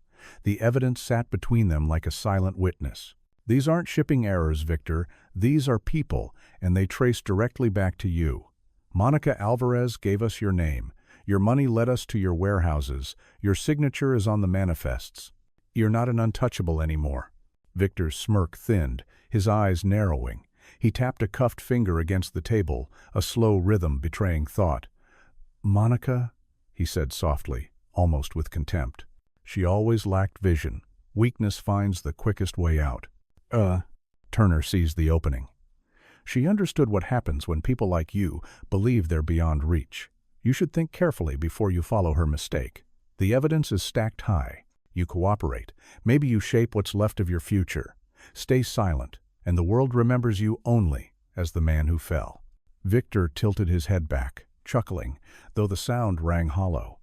The evidence sat between them like a silent witness. These aren't shipping errors, Victor. These are people, and they trace directly back to you. Monica Alvarez gave us your name. Your money led us to your warehouses. Your signature is on the manifests. You're not an untouchable anymore. Victor's smirk thinned, his eyes narrowing. He tapped a cuffed finger against the table, a slow rhythm betraying thought. Monica, he said softly, almost with contempt. She always lacked vision. Weakness finds the quickest way out. Turner seized the opening. She understood what happens when people like you believe they're beyond reach. You should think carefully before you follow her mistake. The evidence is stacked high. You cooperate. Maybe you shape what's left of your future. Stay silent, and the world remembers you only as the man who fell. Victor tilted his head back, chuckling, though the sound rang hollow.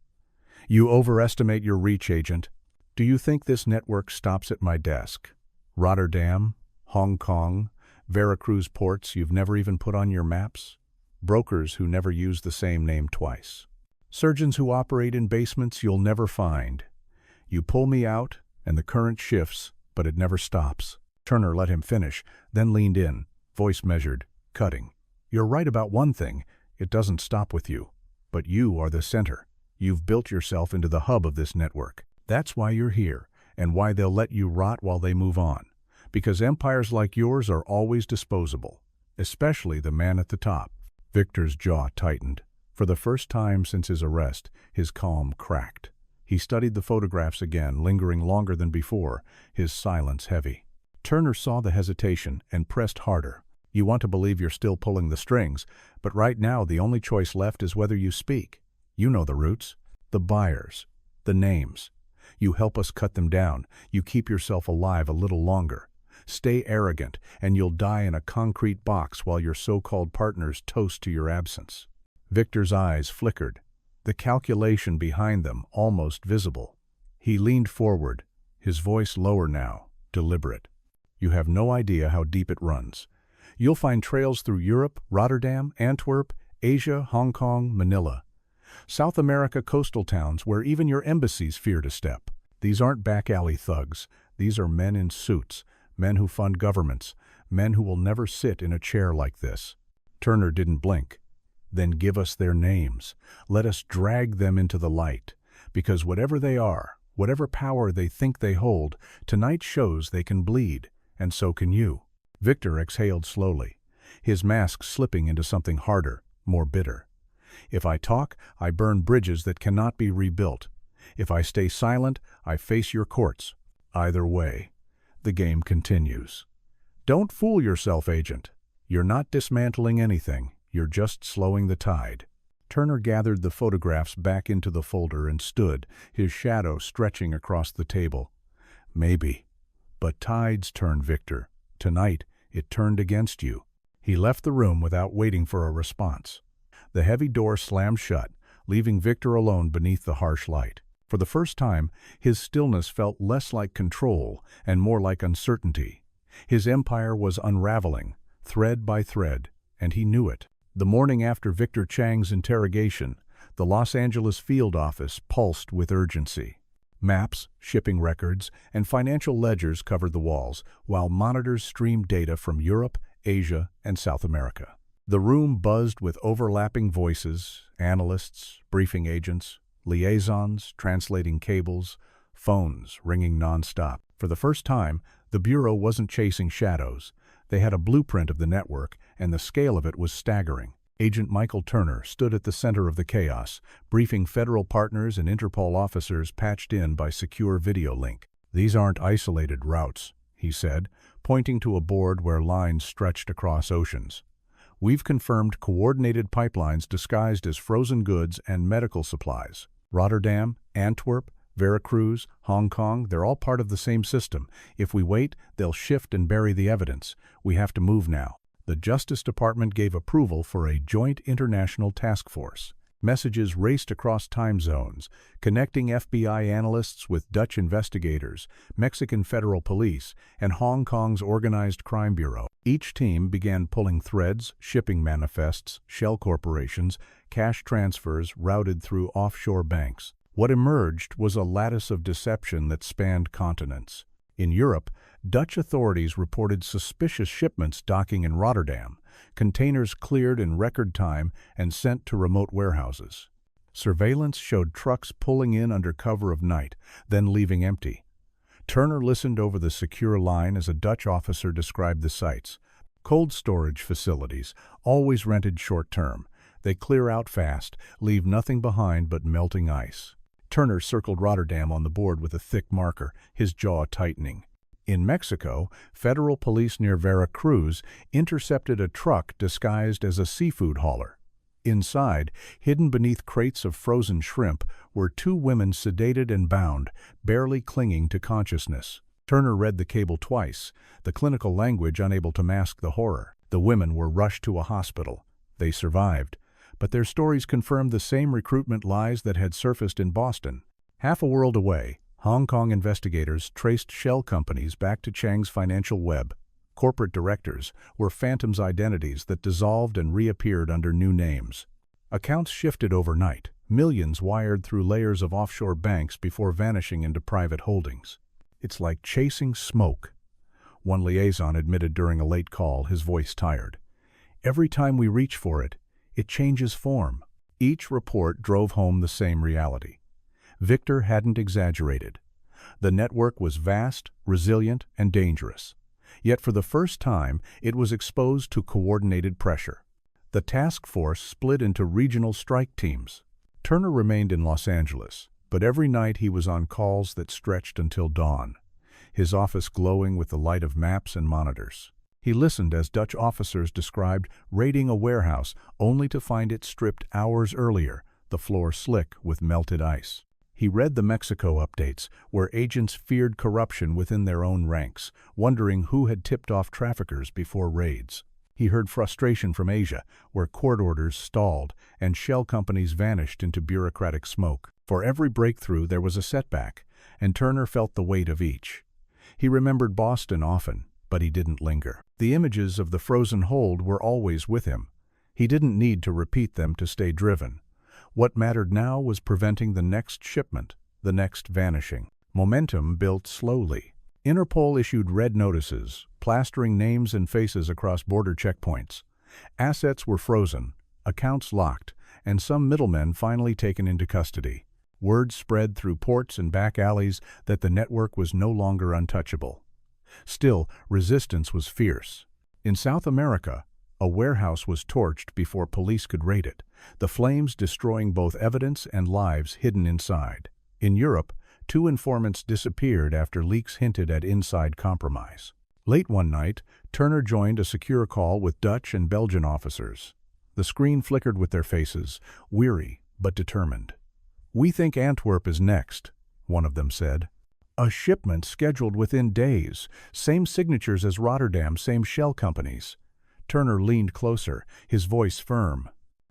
You overestimate your reach, Agent. Do you think this network stops at my desk? Rotterdam, Hong Kong, Veracruz ports you've never even put on your maps? Brokers who never use the same name twice. Surgeons who operate in basements you'll never find. You pull me out, and the current shifts, but it never stops. Turner let him finish, then leaned in, voice measured, cutting. You're right about one thing. It doesn't stop with you. But you are the center. You've built yourself into the hub of this network. That's why you're here, and why they'll let you rot while they move on. Because empires like yours are always disposable, especially the man at the top. Victor's jaw tightened. For the first time since his arrest, his calm cracked. He studied the photographs again, lingering longer than before, his silence heavy. Turner saw the hesitation and pressed harder. You want to believe you're still pulling the strings, but right now the only choice left is whether you speak. You know the routes, the buyers, the names. You help us cut them down. You keep yourself alive a little longer. Stay arrogant, and you'll die in a concrete box while your so-called partners toast to your absence. Victor's eyes flickered, the calculation behind them almost visible. He leaned forward, his voice lower now, deliberate. You have no idea how deep it runs. You'll find trails through Europe, Rotterdam, Antwerp, Asia, Hong Kong, Manila. South America coastal towns where even your embassies fear to step. These aren't back-alley thugs. These are men in suits, men who fund governments, men who will never sit in a chair like this. Turner didn't blink. Then give us their names. Let us drag them into the light. Because whatever they are, whatever power they think they hold, tonight shows they can bleed, and so can you. Victor exhaled slowly, his mask slipping into something harder, more bitter. If I talk, I burn bridges that cannot be rebuilt. If I stay silent, I face your courts. Either way, the game continues. Don't fool yourself, Agent. You're not dismantling anything. You're just slowing the tide. Turner gathered the photographs back into the folder and stood, his shadow stretching across the table. Maybe. But tides turn, Victor. Tonight, it turned against you. He left the room without waiting for a response. The heavy door slammed shut, leaving Victor alone beneath the harsh light. For the first time, his stillness felt less like control and more like uncertainty. His empire was unraveling, thread by thread, and he knew it. The morning after Victor Chang's interrogation, the Los Angeles field office pulsed with urgency. Maps, shipping records, and financial ledgers covered the walls, while monitors streamed data from Europe, Asia, and South America. The room buzzed with overlapping voices, analysts, briefing agents, liaisons, translating cables, phones ringing nonstop. For the first time, the Bureau wasn't chasing shadows. They had a blueprint of the network, and the scale of it was staggering. Agent Michael Turner stood at the center of the chaos, briefing federal partners and Interpol officers patched in by secure video link. "These aren't isolated routes," he said, pointing to a board where lines stretched across oceans. "We've confirmed coordinated pipelines disguised as frozen goods and medical supplies. Rotterdam, Antwerp, Veracruz, Hong Kong, they're all part of the same system. If we wait, they'll shift and bury the evidence. We have to move now." The Justice Department gave approval for a joint international task force. Messages raced across time zones, connecting FBI analysts with Dutch investigators, Mexican federal police, and Hong Kong's Organized Crime Bureau. Each team began pulling threads, shipping manifests, shell corporations, cash transfers routed through offshore banks. What emerged was a lattice of deception that spanned continents. In Europe, Dutch authorities reported suspicious shipments docking in Rotterdam, containers cleared in record time and sent to remote warehouses. Surveillance showed trucks pulling in under cover of night, then leaving empty. Turner listened over the secure line as a Dutch officer described the sites. Cold storage facilities, always rented short-term. They clear out fast, leave nothing behind but melting ice. Turner circled Rotterdam on the board with a thick marker, his jaw tightening. In Mexico, federal police near Veracruz intercepted a truck disguised as a seafood hauler. Inside, hidden beneath crates of frozen shrimp, were two women sedated and bound, barely clinging to consciousness. Turner read the cable twice, the clinical language unable to mask the horror. The women were rushed to a hospital. They survived, but their stories confirmed the same recruitment lies that had surfaced in Boston. Half a world away, Hong Kong investigators traced shell companies back to Chang's financial web. Corporate directors were phantoms' identities that dissolved and reappeared under new names. Accounts shifted overnight, millions wired through layers of offshore banks before vanishing into private holdings. "It's like chasing smoke," one liaison admitted during a late call, his voice tired. "Every time we reach for it, it changes form." Each report drove home the same reality. Victor hadn't exaggerated. The network was vast, resilient, and dangerous. Yet for the first time, it was exposed to coordinated pressure. The task force split into regional strike teams. Turner remained in Los Angeles, but every night he was on calls that stretched until dawn, his office glowing with the light of maps and monitors. He listened as Dutch officers described raiding a warehouse only to find it stripped hours earlier, the floor slick with melted ice. He read the Mexico updates, where agents feared corruption within their own ranks, wondering who had tipped off traffickers before raids. He heard frustration from Asia, where court orders stalled and shell companies vanished into bureaucratic smoke. For every breakthrough there was a setback, and Turner felt the weight of each. He remembered Boston often, but he didn't linger. The images of the frozen hold were always with him. He didn't need to repeat them to stay driven. What mattered now was preventing the next shipment, the next vanishing. Momentum built slowly. Interpol issued red notices, plastering names and faces across border checkpoints. Assets were frozen, accounts locked, and some middlemen finally taken into custody. Word spread through ports and back alleys that the network was no longer untouchable. Still, resistance was fierce. In South America, a warehouse was torched before police could raid it, the flames destroying both evidence and lives hidden inside. In Europe, 2 informants disappeared after leaks hinted at inside compromise. Late one night, Turner joined a secure call with Dutch and Belgian officers. The screen flickered with their faces, weary but determined. "We think Antwerp is next," one of them said. "A shipment scheduled within days, same signatures as Rotterdam, same shell companies." Turner leaned closer, his voice firm.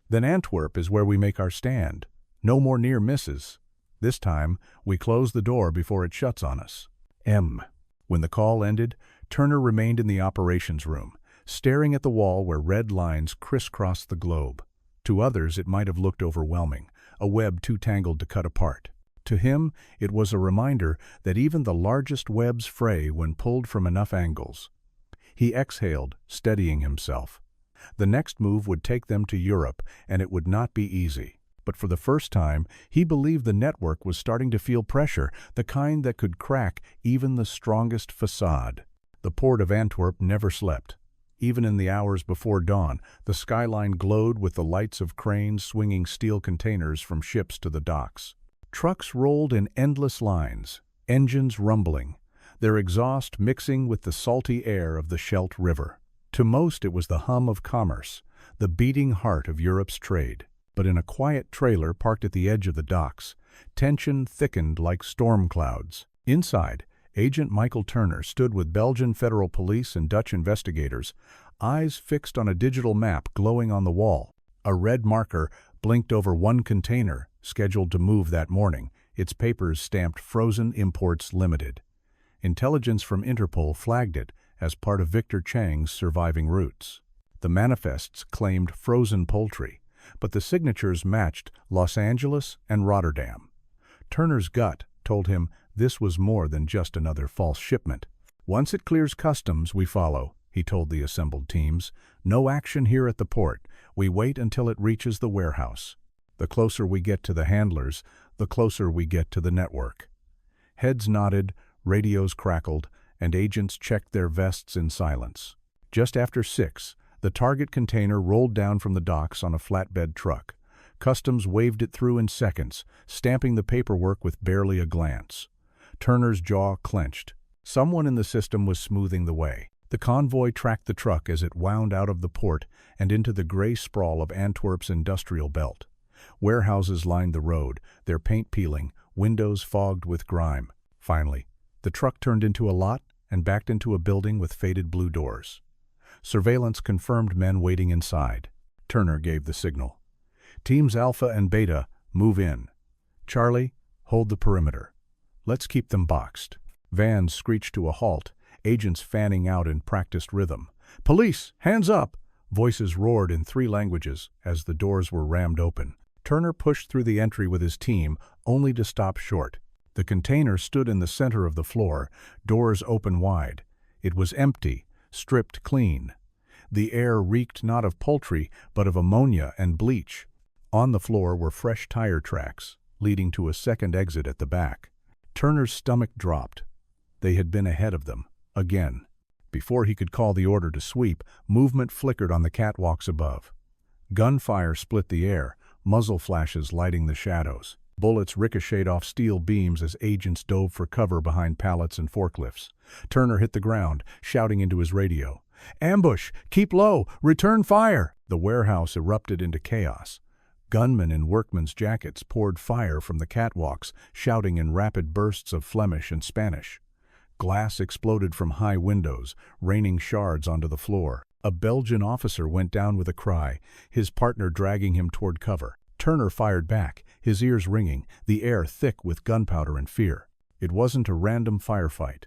"Then Antwerp is where we make our stand. No more near misses. This time, we close the door before it shuts on us." When the call ended, Turner remained in the operations room, staring at the wall where red lines crisscrossed the globe. To others, it might have looked overwhelming, a web too tangled to cut apart. To him, it was a reminder that even the largest webs fray when pulled from enough angles. He exhaled, steadying himself. The next move would take them to Europe, and it would not be easy. But for the first time, he believed the network was starting to feel pressure, the kind that could crack even the strongest facade. The port of Antwerp never slept. Even in the hours before dawn, the skyline glowed with the lights of cranes swinging steel containers from ships to the docks. Trucks rolled in endless lines, engines rumbling, their exhaust mixing with the salty air of the Scheldt River. To most it was the hum of commerce, the beating heart of Europe's trade. But in a quiet trailer parked at the edge of the docks, tension thickened like storm clouds. Inside, Agent Michael Turner stood with Belgian federal police and Dutch investigators, eyes fixed on a digital map glowing on the wall. A red marker blinked over one container, scheduled to move that morning, its papers stamped Frozen Imports Limited. Intelligence from Interpol flagged it as part of Victor Chang's surviving routes. The manifests claimed frozen poultry, but the signatures matched Los Angeles and Rotterdam. Turner's gut told him this was more than just another false shipment. "Once it clears customs, we follow," he told the assembled teams. "No action here at the port. We wait until it reaches the warehouse. The closer we get to the handlers, the closer we get to the network." Heads nodded, radios crackled, and agents checked their vests in silence. Just after 6, the target container rolled down from the docks on a flatbed truck. Customs waved it through in seconds, stamping the paperwork with barely a glance. Turner's jaw clenched. Someone in the system was smoothing the way. The convoy tracked the truck as it wound out of the port and into the gray sprawl of Antwerp's industrial belt. Warehouses lined the road, their paint peeling, windows fogged with grime. Finally, the truck turned into a lot and backed into a building with faded blue doors. Surveillance confirmed men waiting inside. Turner gave the signal. "Teams Alpha and Beta, move in. Charlie, hold the perimeter. Let's keep them boxed." Vans screeched to a halt, agents fanning out in practiced rhythm. "Police, hands up!" Voices roared in 3 languages as the doors were rammed open. Turner pushed through the entry with his team, only to stop short. The container stood in the center of the floor, doors open wide. It was empty, stripped clean. The air reeked not of poultry, but of ammonia and bleach. On the floor were fresh tire tracks, leading to a second exit at the back. Turner's stomach dropped. They had been ahead of them, again. Before he could call the order to sweep, movement flickered on the catwalks above. Gunfire split the air, muzzle flashes lighting the shadows. Bullets ricocheted off steel beams as agents dove for cover behind pallets and forklifts. Turner hit the ground, shouting into his radio. "Ambush! Keep low! Return fire!" The warehouse erupted into chaos. Gunmen in workmen's jackets poured fire from the catwalks, shouting in rapid bursts of Flemish and Spanish. Glass exploded from high windows, raining shards onto the floor. A Belgian officer went down with a cry, his partner dragging him toward cover. Turner fired back, his ears ringing, the air thick with gunpowder and fear. It wasn't a random firefight.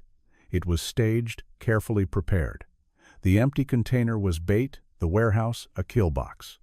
It was staged, carefully prepared. The empty container was bait, the warehouse a kill box.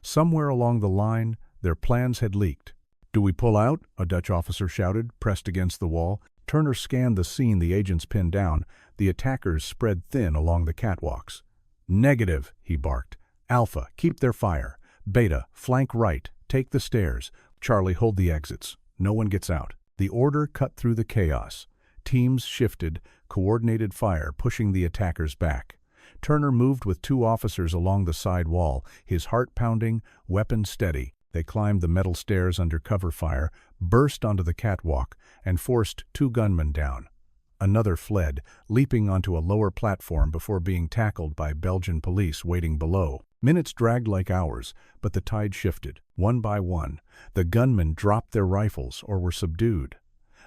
Somewhere along the line, their plans had leaked. "Do we pull out?" a Dutch officer shouted, pressed against the wall. Turner scanned the scene the agents pinned down. The attackers spread thin along the catwalks. "Negative," he barked. "Alpha, keep their fire. Beta, flank right, take the stairs. Charlie, hold the exits. No one gets out." The order cut through the chaos. Teams shifted, coordinated fire, pushing the attackers back. Turner moved with 2 officers along the side wall, his heart pounding, weapon steady. They climbed the metal stairs under cover fire, burst onto the catwalk, and forced 2 gunmen down. Another fled, leaping onto a lower platform before being tackled by Belgian police waiting below. Minutes dragged like hours, but the tide shifted. One by one, the gunmen dropped their rifles or were subdued.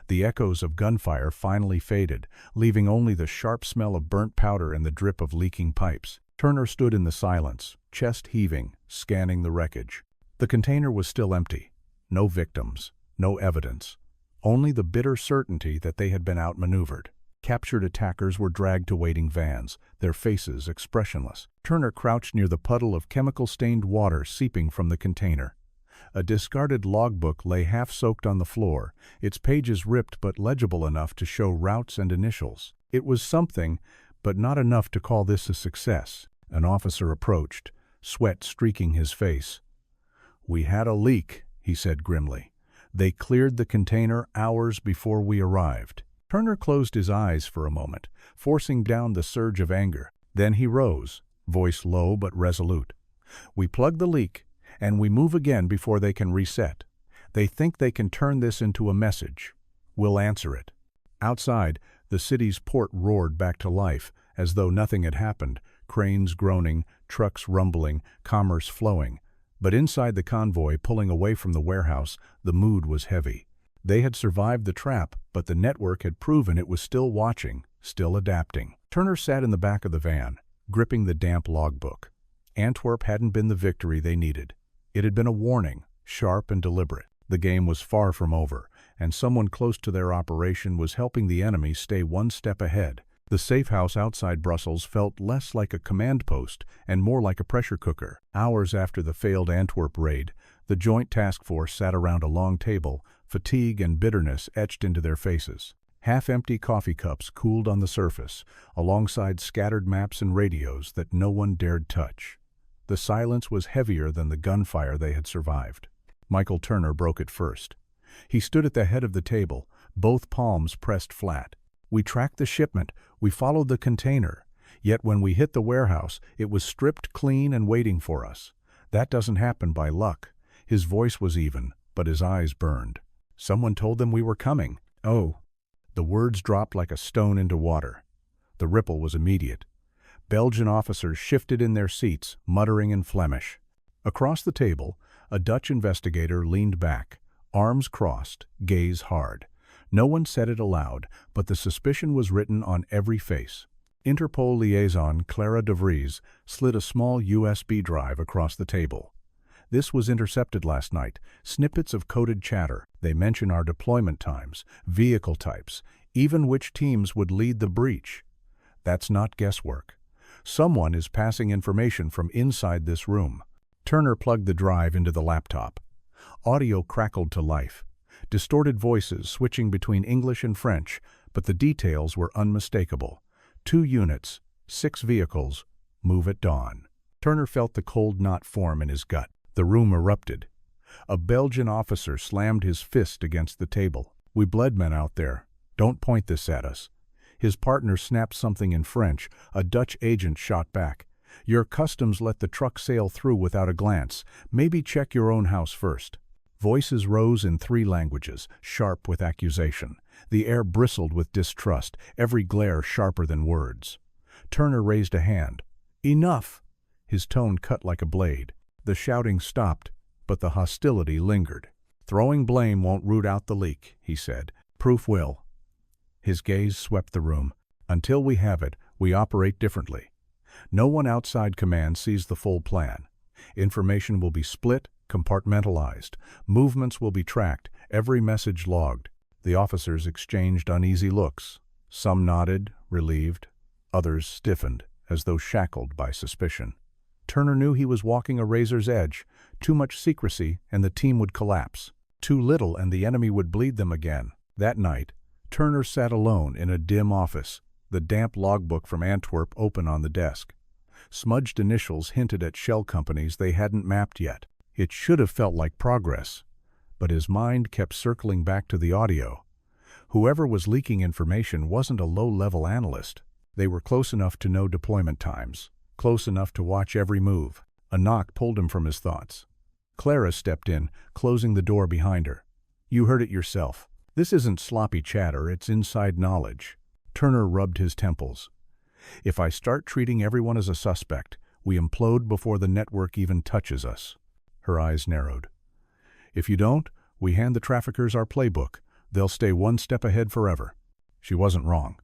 The echoes of gunfire finally faded, leaving only the sharp smell of burnt powder and the drip of leaking pipes. Turner stood in the silence, chest heaving, scanning the wreckage. The container was still empty. No victims, no evidence. Only the bitter certainty that they had been outmaneuvered. Captured attackers were dragged to waiting vans, their faces expressionless. Turner crouched near the puddle of chemical-stained water seeping from the container. A discarded logbook lay half-soaked on the floor, its pages ripped but legible enough to show routes and initials. It was something, but not enough to call this a success. An officer approached, sweat streaking his face. "We had a leak," he said grimly. "They cleared the container hours before we arrived." Turner closed his eyes for a moment, forcing down the surge of anger. Then he rose, voice low but resolute. "We plug the leak, and we move again before they can reset. They think they can turn this into a message. We'll answer it." Outside, the city's port roared back to life, as though nothing had happened, cranes groaning, trucks rumbling, commerce flowing. But inside the convoy, pulling away from the warehouse, the mood was heavy. They had survived the trap, but the network had proven it was still watching, still adapting. Turner sat in the back of the van, gripping the damp logbook. Antwerp hadn't been the victory they needed. It had been a warning, sharp and deliberate. The game was far from over, and someone close to their operation was helping the enemy stay one step ahead. The safe house outside Brussels felt less like a command post and more like a pressure cooker. Hours after the failed Antwerp raid, the Joint Task Force sat around a long table, fatigue and bitterness etched into their faces. Half-empty coffee cups cooled on the surface, alongside scattered maps and radios that no one dared touch. The silence was heavier than the gunfire they had survived. Michael Turner broke it first. He stood at the head of the table, both palms pressed flat. "We tracked the shipment, we followed the container. Yet when we hit the warehouse, it was stripped clean and waiting for us. That doesn't happen by luck." His voice was even, but his eyes burned. "Someone told them we were coming." "Oh." The words dropped like a stone into water. The ripple was immediate. Belgian officers shifted in their seats, muttering in Flemish. Across the table, a Dutch investigator leaned back, arms crossed, gaze hard. No one said it aloud, but the suspicion was written on every face. Interpol liaison Clara de Vries slid a small USB drive across the table. "This was intercepted last night. Snippets of coded chatter. They mention our deployment times, vehicle types, even which teams would lead the breach. That's not guesswork. Someone is passing information from inside this room." Turner plugged the drive into the laptop. Audio crackled to life. Distorted voices switching between English and French, but the details were unmistakable. 2 units, 6 vehicles, move at dawn. Turner felt the cold knot form in his gut. The room erupted. A Belgian officer slammed his fist against the table. "We bled men out there. Don't point this at us." His partner snapped something in French. A Dutch agent shot back. "Your customs let the truck sail through without a glance. Maybe check your own house first." Voices rose in 3 languages, sharp with accusation. The air bristled with distrust, every glare sharper than words. Turner raised a hand. "Enough!" His tone cut like a blade. The shouting stopped, but the hostility lingered. "Throwing blame won't root out the leak," he said. "Proof will." His gaze swept the room. "Until we have it, we operate differently. No one outside command sees the full plan. Information will be split, compartmentalized. Movements will be tracked, every message logged." The officers exchanged uneasy looks. Some nodded, relieved. Others stiffened, as though shackled by suspicion. Turner knew he was walking a razor's edge. Too much secrecy, and the team would collapse. Too little, and the enemy would bleed them again. That night, Turner sat alone in a dim office, the damp logbook from Antwerp open on the desk. Smudged initials hinted at shell companies they hadn't mapped yet. It should have felt like progress, but his mind kept circling back to the audio. Whoever was leaking information wasn't a low-level analyst. They were close enough to know deployment times, close enough to watch every move. A knock pulled him from his thoughts. Clara stepped in, closing the door behind her. "You heard it yourself. This isn't sloppy chatter, it's inside knowledge." Turner rubbed his temples. "If I start treating everyone as a suspect, we implode before the network even touches us." Her eyes narrowed. "If you don't, we hand the traffickers our playbook. They'll stay one step ahead forever." She wasn't wrong.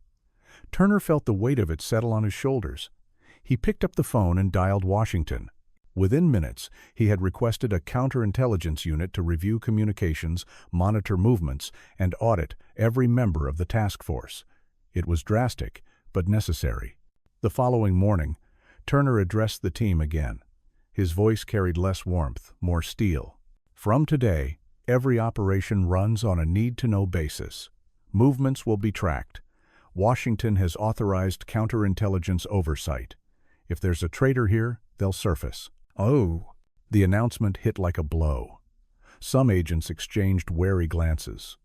Turner felt the weight of it settle on his shoulders. He picked up the phone and dialed Washington. Within minutes, he had requested a counterintelligence unit to review communications, monitor movements, and audit every member of the task force. It was drastic, but necessary. The following morning, Turner addressed the team again. His voice carried less warmth, more steel. "From today, every operation runs on a need-to-know basis. Movements will be tracked. Washington has authorized counterintelligence oversight. If there's a traitor here, they'll surface." "Oh!" The announcement hit like a blow. Some agents exchanged wary glances.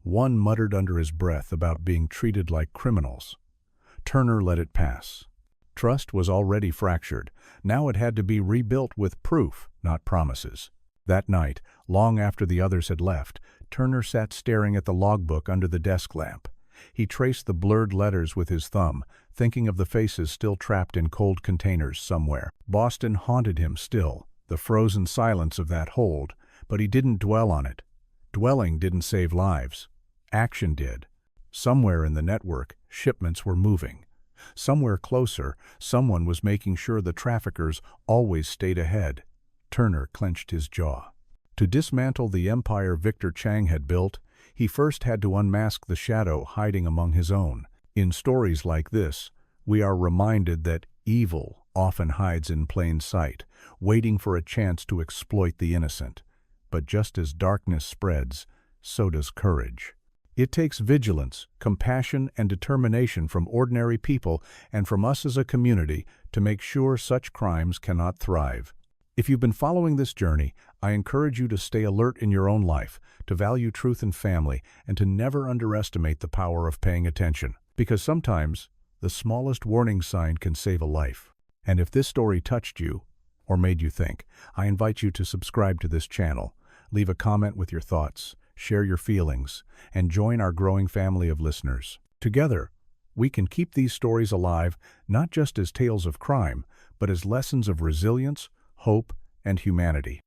One muttered under his breath about being treated like criminals. Turner let it pass. Trust was already fractured. Now it had to be rebuilt with proof, not promises. That night, long after the others had left, Turner sat staring at the logbook under the desk lamp. He traced the blurred letters with his thumb, thinking of the faces still trapped in cold containers somewhere. Boston haunted him still, the frozen silence of that hold, but he didn't dwell on it. Dwelling didn't save lives. Action did. Somewhere in the network, shipments were moving. Somewhere closer, someone was making sure the traffickers always stayed ahead. Turner clenched his jaw. To dismantle the empire Victor Chang had built, he first had to unmask the shadow hiding among his own. In stories like this, we are reminded that evil often hides in plain sight, waiting for a chance to exploit the innocent. But just as darkness spreads, so does courage. It takes vigilance, compassion, and determination from ordinary people and from us as a community to make sure such crimes cannot thrive. If you've been following this journey, I encourage you to stay alert in your own life, to value truth and family, and to never underestimate the power of paying attention. Because sometimes, the smallest warning sign can save a life. And if this story touched you, or made you think, I invite you to subscribe to this channel, leave a comment with your thoughts, share your feelings, and join our growing family of listeners. Together, we can keep these stories alive, not just as tales of crime, but as lessons of resilience, hope, and humanity.